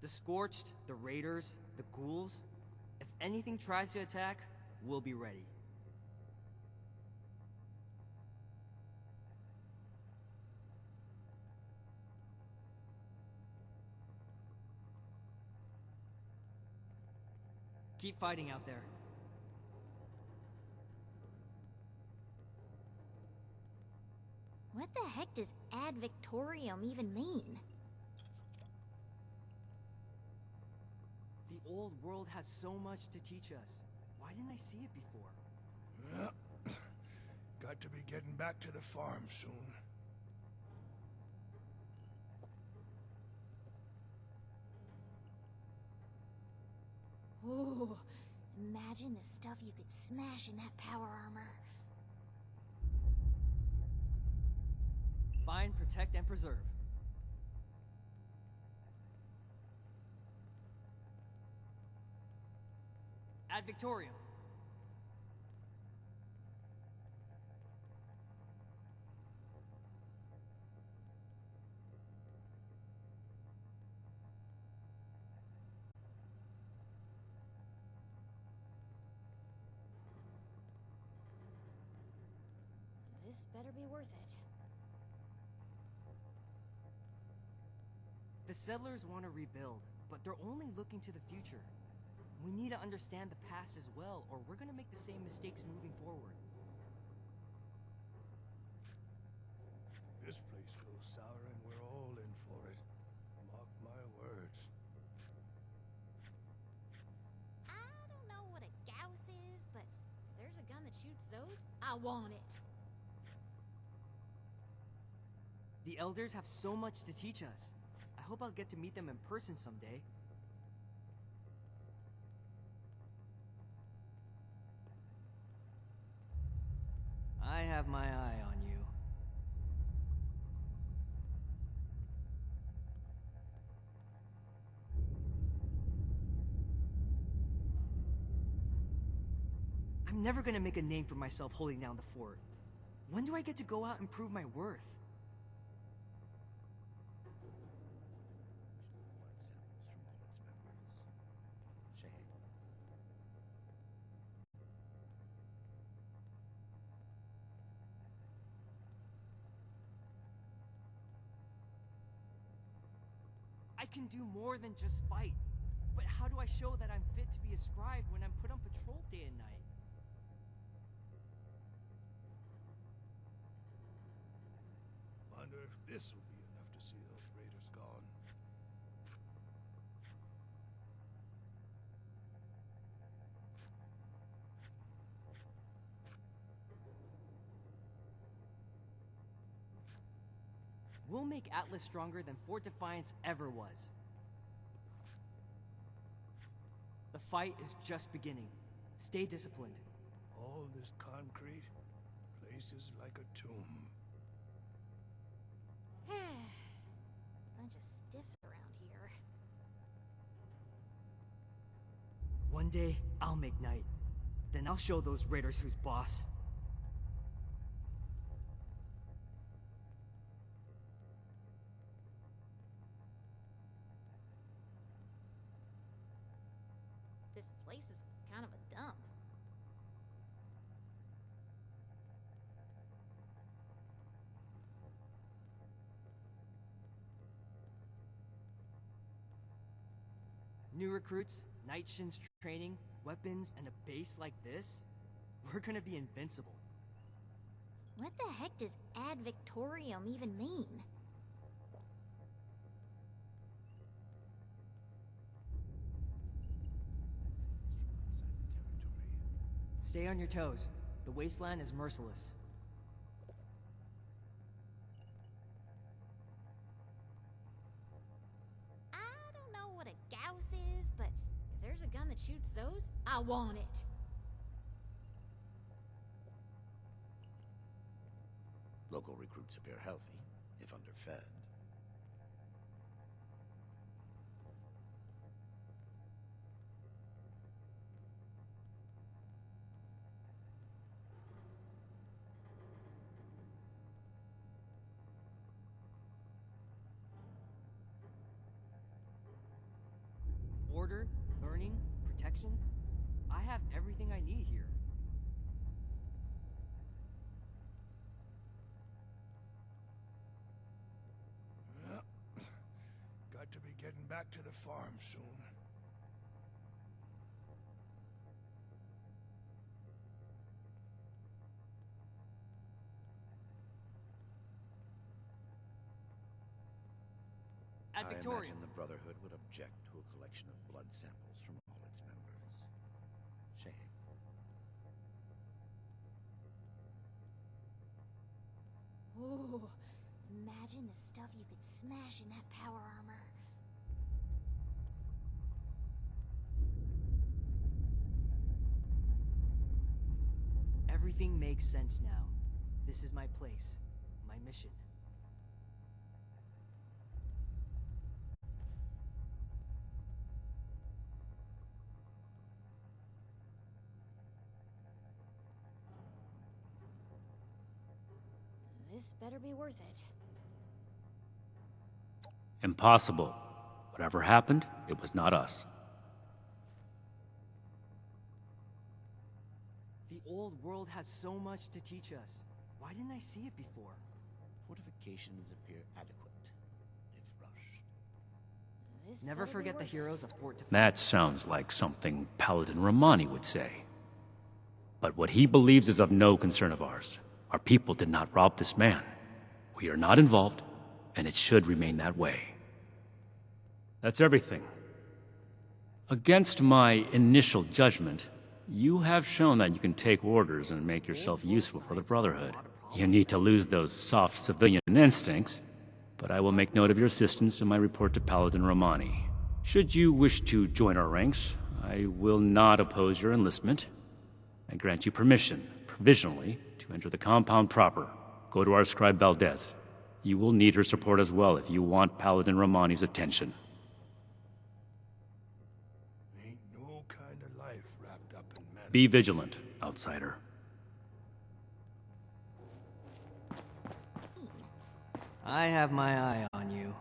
[SPEAKER 11] The Scorched, the Raiders, the Ghouls, if anything tries to attack, we'll be ready. Keep fighting out there.
[SPEAKER 7] What the heck does ad Victorium even mean?
[SPEAKER 11] The old world has so much to teach us. Why didn't I see it before?
[SPEAKER 14] Well, got to be getting back to the farm soon.
[SPEAKER 7] Ooh, imagine the stuff you could smash in that power armor.
[SPEAKER 11] Find, protect, and preserve. Ad Victorium.
[SPEAKER 7] This better be worth it.
[SPEAKER 11] The settlers want to rebuild, but they're only looking to the future. We need to understand the past as well, or we're gonna make the same mistakes moving forward.
[SPEAKER 14] This place goes sour and we're all in for it. Mark my words.
[SPEAKER 7] I don't know what a Gauss is, but if there's a gun that shoots those, I want it.
[SPEAKER 11] The elders have so much to teach us. I hope I'll get to meet them in person someday. I have my eye on you. I'm never gonna make a name for myself holding down the fort. When do I get to go out and prove my worth? I can do more than just fight. But how do I show that I'm fit to be a scribe when I'm put on patrol day and night?
[SPEAKER 14] Wonder if this will be enough to see those raiders gone.
[SPEAKER 11] We'll make Atlas stronger than Fort Defiance ever was. The fight is just beginning. Stay disciplined.
[SPEAKER 14] All this concrete, places like a tomb.
[SPEAKER 7] Bunch of stiffs around here.
[SPEAKER 11] One day, I'll make night. Then I'll show those raiders who's boss.
[SPEAKER 7] This place is kind of a dump.
[SPEAKER 11] New recruits, night shins training, weapons, and a base like this? We're gonna be invincible.
[SPEAKER 7] What the heck does ad victorium even mean?
[SPEAKER 11] Stay on your toes. The wasteland is merciless.
[SPEAKER 7] I don't know what a Gauss is, but if there's a gun that shoots those, I want it.
[SPEAKER 17] Local recruits appear healthy, if underfed.
[SPEAKER 11] Order, learning, protection. I have everything I need here.
[SPEAKER 14] Well, got to be getting back to the farm soon.
[SPEAKER 11] At Victoria.
[SPEAKER 17] I imagine the Brotherhood would object to a collection of blood samples from all its members. Shame.
[SPEAKER 7] Ooh, imagine the stuff you could smash in that power armor.
[SPEAKER 11] Everything makes sense now. This is my place, my mission.
[SPEAKER 7] This better be worth it.
[SPEAKER 13] Impossible. Whatever happened, it was not us.
[SPEAKER 11] The old world has so much to teach us. Why didn't I see it before?
[SPEAKER 8] Fortifications appear adequate, if rushed.
[SPEAKER 11] Never forget the heroes of Fort Defense.
[SPEAKER 13] That sounds like something Paladin Romani would say. But what he believes is of no concern of ours. Our people did not rob this man. We are not involved, and it should remain that way. That's everything. Against my initial judgment, you have shown that you can take orders and make yourself useful for the Brotherhood. You need to lose those soft civilian instincts, but I will make note of your assistance in my report to Paladin Romani. Should you wish to join our ranks, I will not oppose your enlistment. I grant you permission, provisionally, to enter the compound proper. Go to our scribe Valdez. You will need her support as well if you want Paladin Romani's attention.
[SPEAKER 14] Ain't no kind of life wrapped up in metal.
[SPEAKER 13] Be vigilant, outsider.
[SPEAKER 11] I have my eye on you.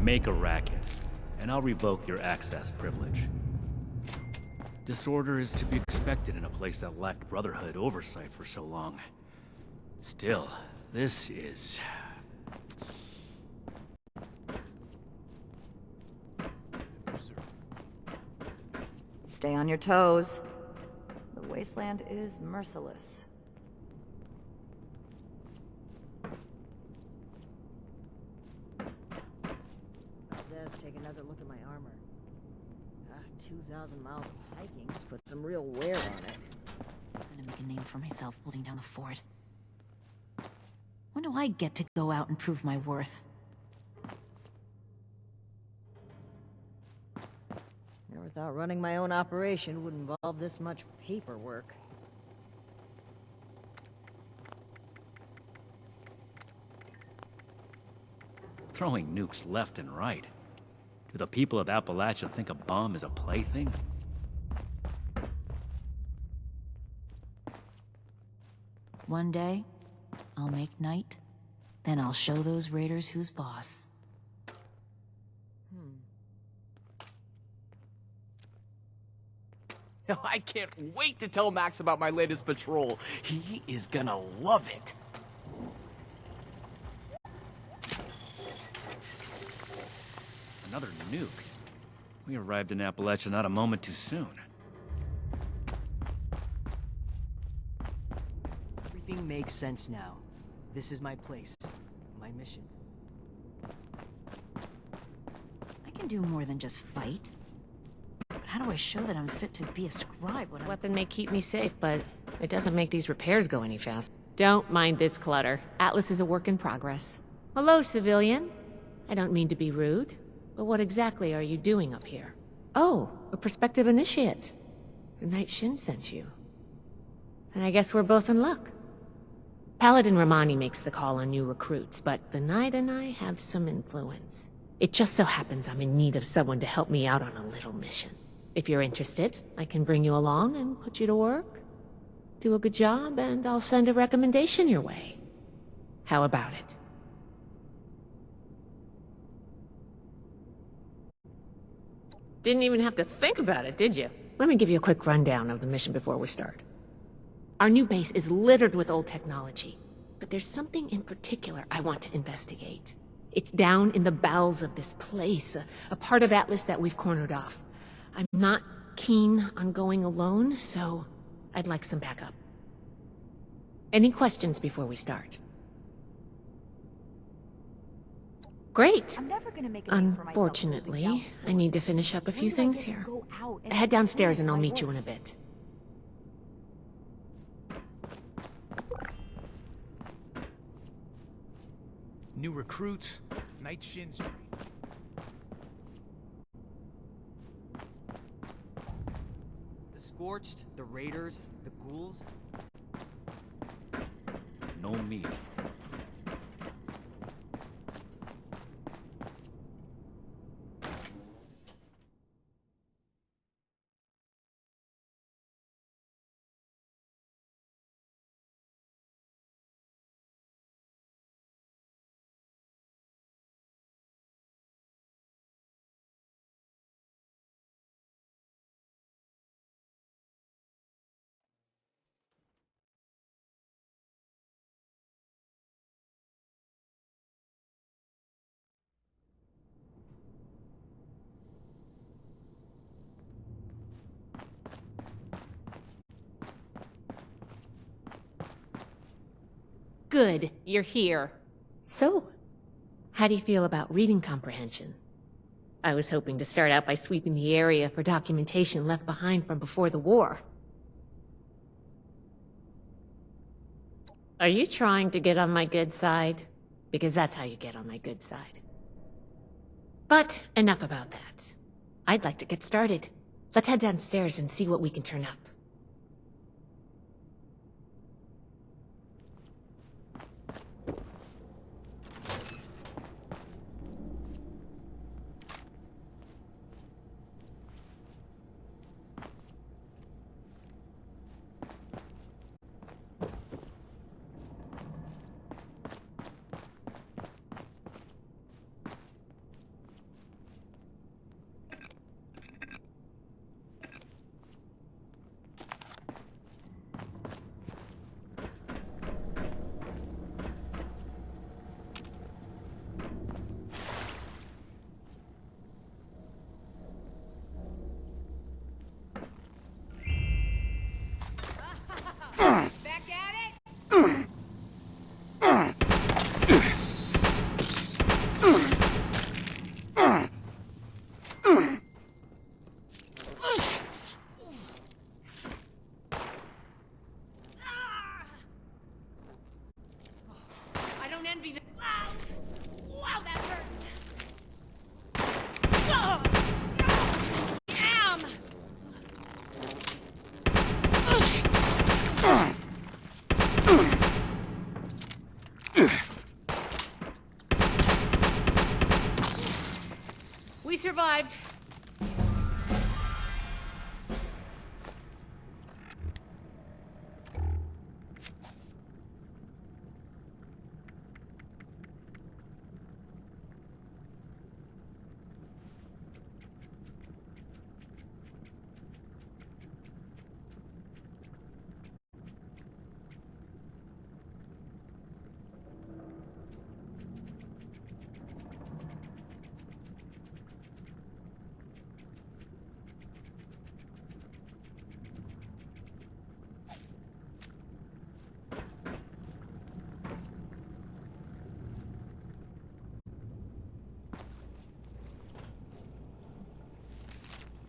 [SPEAKER 13] Make a racket, and I'll revoke your access privilege. Disorder is to be expected in a place that lacked Brotherhood oversight for so long. Still, this is...
[SPEAKER 10] Stay on your toes. The wasteland is merciless.
[SPEAKER 15] Let's take another look at my armor. 2,000 miles of hiking has put some real wear on it.
[SPEAKER 7] I'm gonna make a name for myself holding down the fort. When do I get to go out and prove my worth?
[SPEAKER 15] Never thought running my own operation would involve this much paperwork.
[SPEAKER 13] throwing nukes left and right. Do the people of Appalachia think a bomb is a plaything?
[SPEAKER 7] One day, I'll make night, then I'll show those raiders who's boss.
[SPEAKER 18] I can't wait to tell Max about my latest patrol. He is gonna love it.
[SPEAKER 13] Another nuke? We arrived in Appalachia not a moment too soon.
[SPEAKER 11] Everything makes sense now. This is my place, my mission.
[SPEAKER 7] I can do more than just fight. But how do I show that I'm fit to be a scribe when I'm...
[SPEAKER 19] Weapon may keep me safe, but it doesn't make these repairs go any faster. Don't mind this clutter. Atlas is a work in progress. Hello, civilian. I don't mean to be rude, but what exactly are you doing up here? Oh, a prospective initiate. The Knight Shin sent you. And I guess we're both in luck. Paladin Romani makes the call on new recruits, but the Knight and I have some influence. It just so happens I'm in need of someone to help me out on a little mission. If you're interested, I can bring you along and put you to work. Do a good job, and I'll send a recommendation your way. How about it? Didn't even have to think about it, did you? Let me give you a quick rundown of the mission before we start. Our new base is littered with old technology, but there's something in particular I want to investigate. It's down in the bowels of this place, a part of Atlas that we've cornered off. I'm not keen on going alone, so I'd like some backup. Any questions before we start? Great.
[SPEAKER 10] I'm never gonna make a name for myself.
[SPEAKER 19] Unfortunately, I need to finish up a few things here. Head downstairs and I'll meet you in a bit.
[SPEAKER 20] New recruits, Knight Shin Street.
[SPEAKER 11] The Scorched, the Raiders, the Ghouls.
[SPEAKER 13] No meat.
[SPEAKER 19] Good, you're here. So, how do you feel about reading comprehension? I was hoping to start out by sweeping the area for documentation left behind from before the war. Are you trying to get on my good side? Because that's how you get on my good side. But enough about that. I'd like to get started. Let's head downstairs and see what we can turn up. We survived.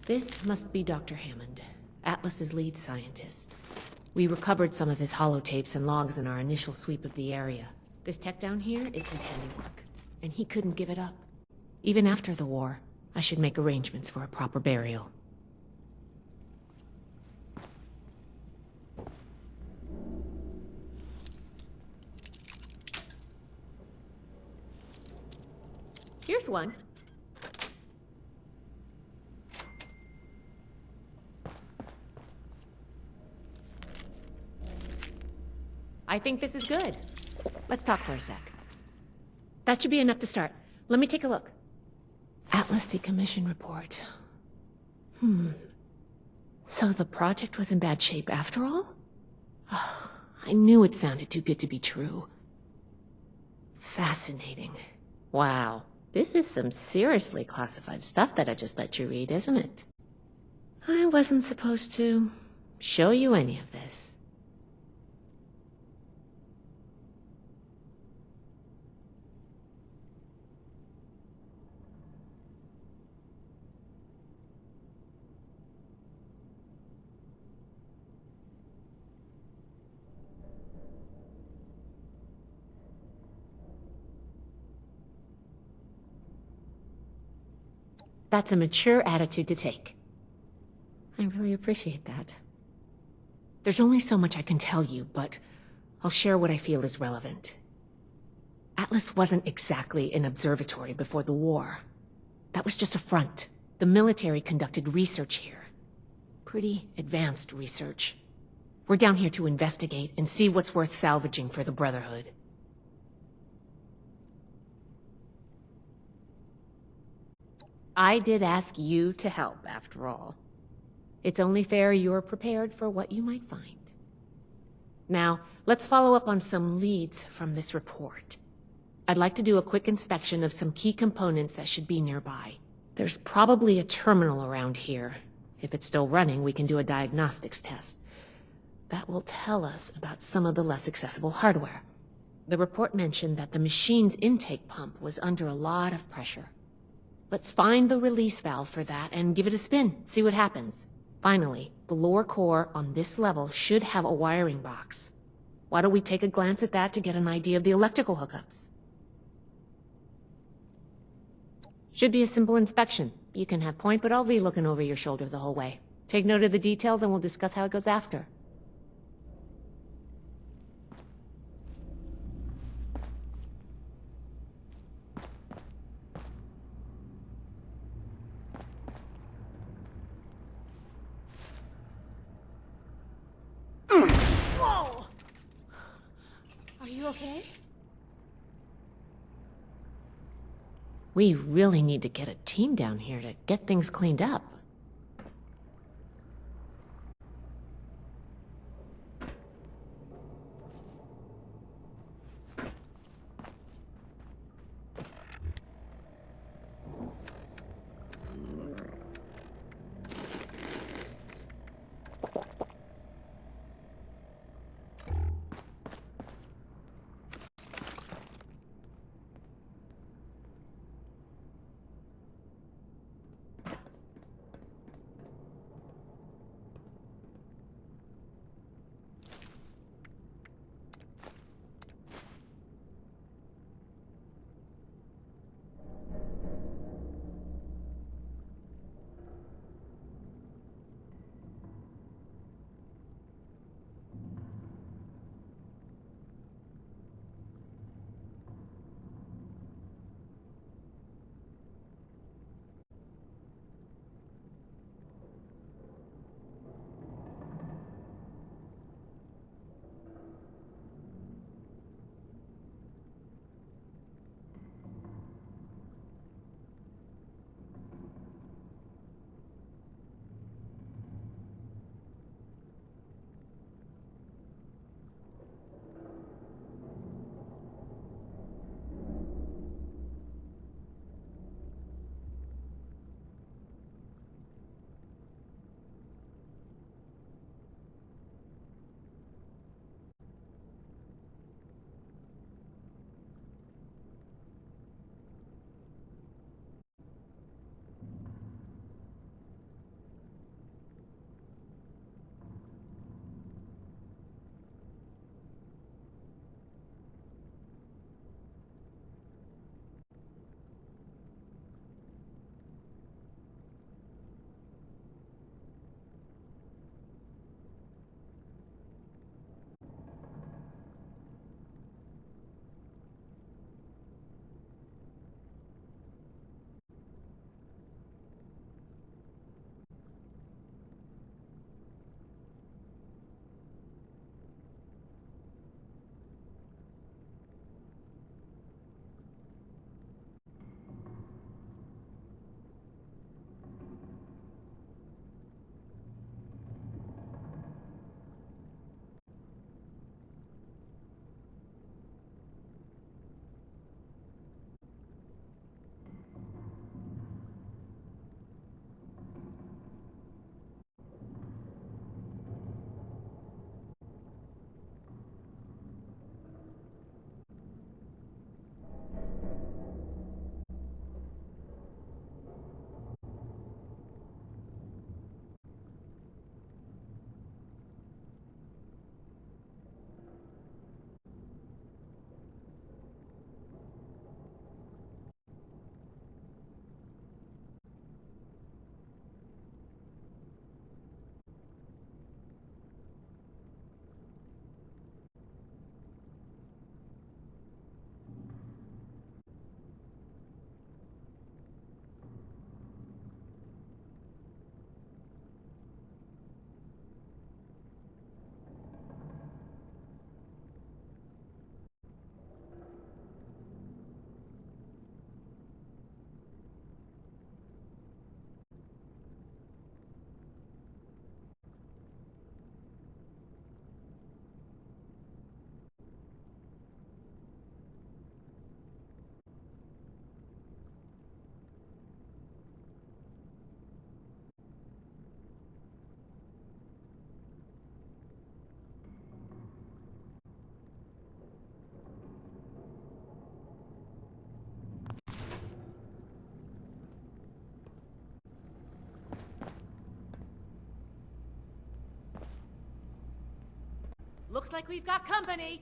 [SPEAKER 19] This must be Dr. Hammond, Atlas's lead scientist. We recovered some of his holotapes and logs in our initial sweep of the area. This tech down here is his handiwork, and he couldn't give it up. Even after the war, I should make arrangements for a proper burial. Here's one. I think this is good. Let's talk for a sec. That should be enough to start. Let me take a look. Atlas decommission report. So the project was in bad shape after all? Oh, I knew it sounded too good to be true. Fascinating. Wow. This is some seriously classified stuff that I just let you read, isn't it? I wasn't supposed to show you any of this. That's a mature attitude to take. I really appreciate that. There's only so much I can tell you, but I'll share what I feel is relevant. Atlas wasn't exactly an observatory before the war. That was just a front. The military conducted research here. Pretty advanced research. We're down here to investigate and see what's worth salvaging for the Brotherhood. I did ask you to help, after all. It's only fair you're prepared for what you might find. Now, let's follow up on some leads from this report. I'd like to do a quick inspection of some key components that should be nearby. There's probably a terminal around here. If it's still running, we can do a diagnostics test. That will tell us about some of the less accessible hardware. The report mentioned that the machine's intake pump was under a lot of pressure. Let's find the release valve for that and give it a spin, see what happens. Finally, the lower core on this level should have a wiring box. Why don't we take a glance at that to get an idea of the electrical hookups? Should be a simple inspection. You can have point, but I'll be looking over your shoulder the whole way. Take note of the details and we'll discuss how it goes after.
[SPEAKER 7] Whoa! Are you okay?
[SPEAKER 19] We really need to get a team down here to get things cleaned up. Looks like we've got company.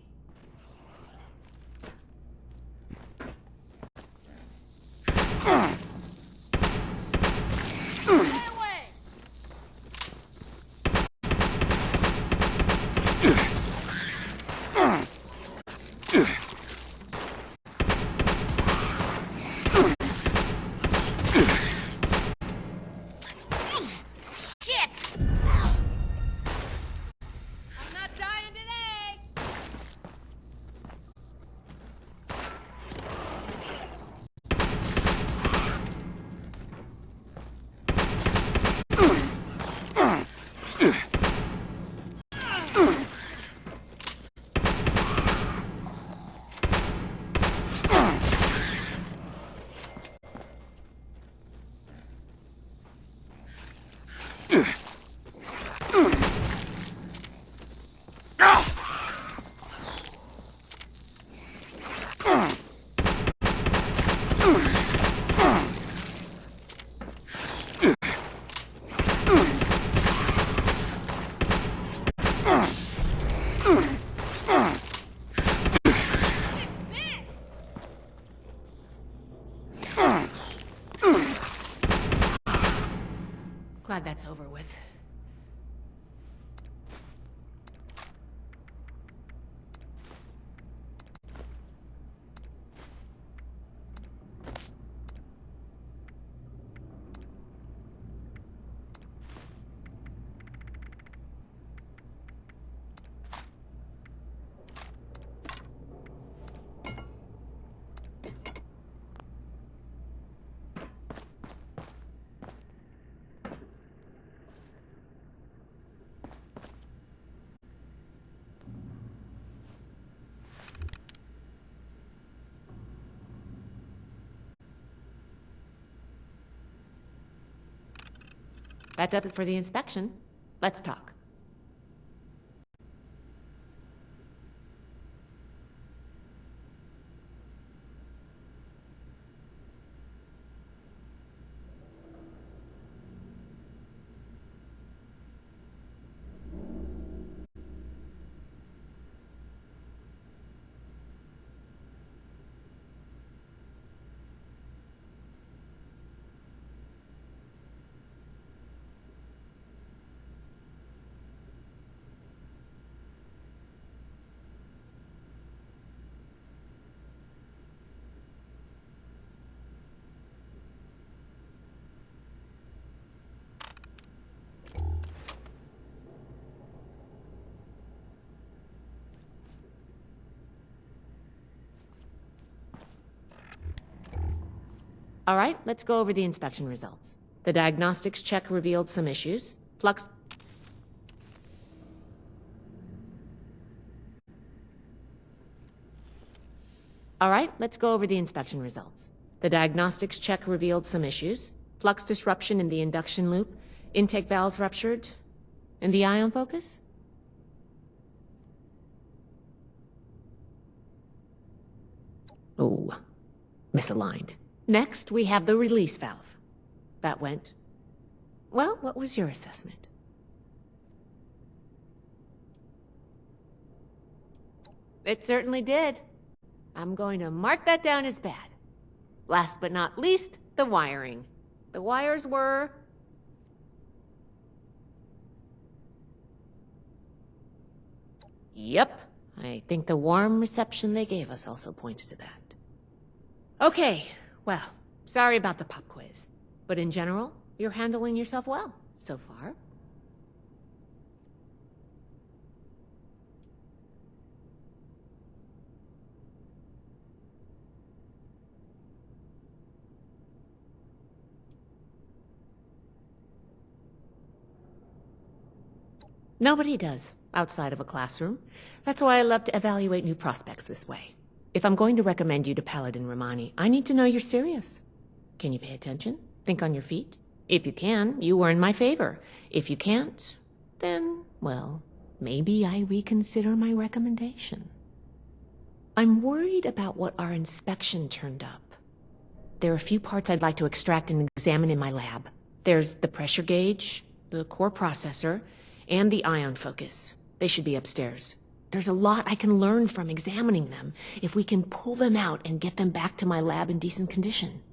[SPEAKER 19] Glad that's over with. That does it for the inspection. Let's talk. All right, let's go over the inspection results. The diagnostics check revealed some issues. Flux... All right, let's go over the inspection results. The diagnostics check revealed some issues. Flux disruption in the induction loop, intake valves ruptured, and the ion focus? Oh, misaligned. Next, we have the release valve. That went... Well, what was your assessment? It certainly did. I'm going to mark that down as bad. Last but not least, the wiring. The wires were... Yep. I think the warm reception they gave us also points to that. Okay. Well, sorry about the pop quiz, but in general, you're handling yourself well, so far. Nobody does, outside of a classroom. That's why I love to evaluate new prospects this way. If I'm going to recommend you to Paladin Romani, I need to know you're serious. Can you pay attention? Think on your feet? If you can, you earn my favor. If you can't, then, well, maybe I reconsider my recommendation. I'm worried about what our inspection turned up. There are a few parts I'd like to extract and examine in my lab. There's the pressure gauge, the core processor, and the ion focus. They should be upstairs. There's a lot I can learn from examining them if we can pull them out and get them back to my lab in decent condition.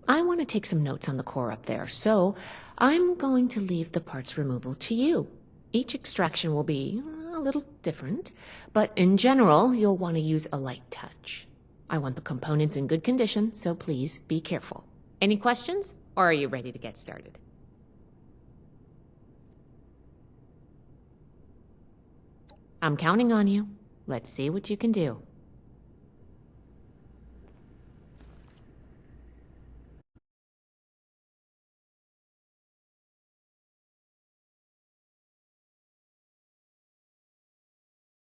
[SPEAKER 19] I want to take some notes on the core up there, so I'm going to leave the parts removal to you. Each extraction will be a little different, but in general, you'll want to use a light touch. I want the components in good condition, so please be careful. Any questions, or are you ready to get started? I'm counting on you. Let's see what you can do.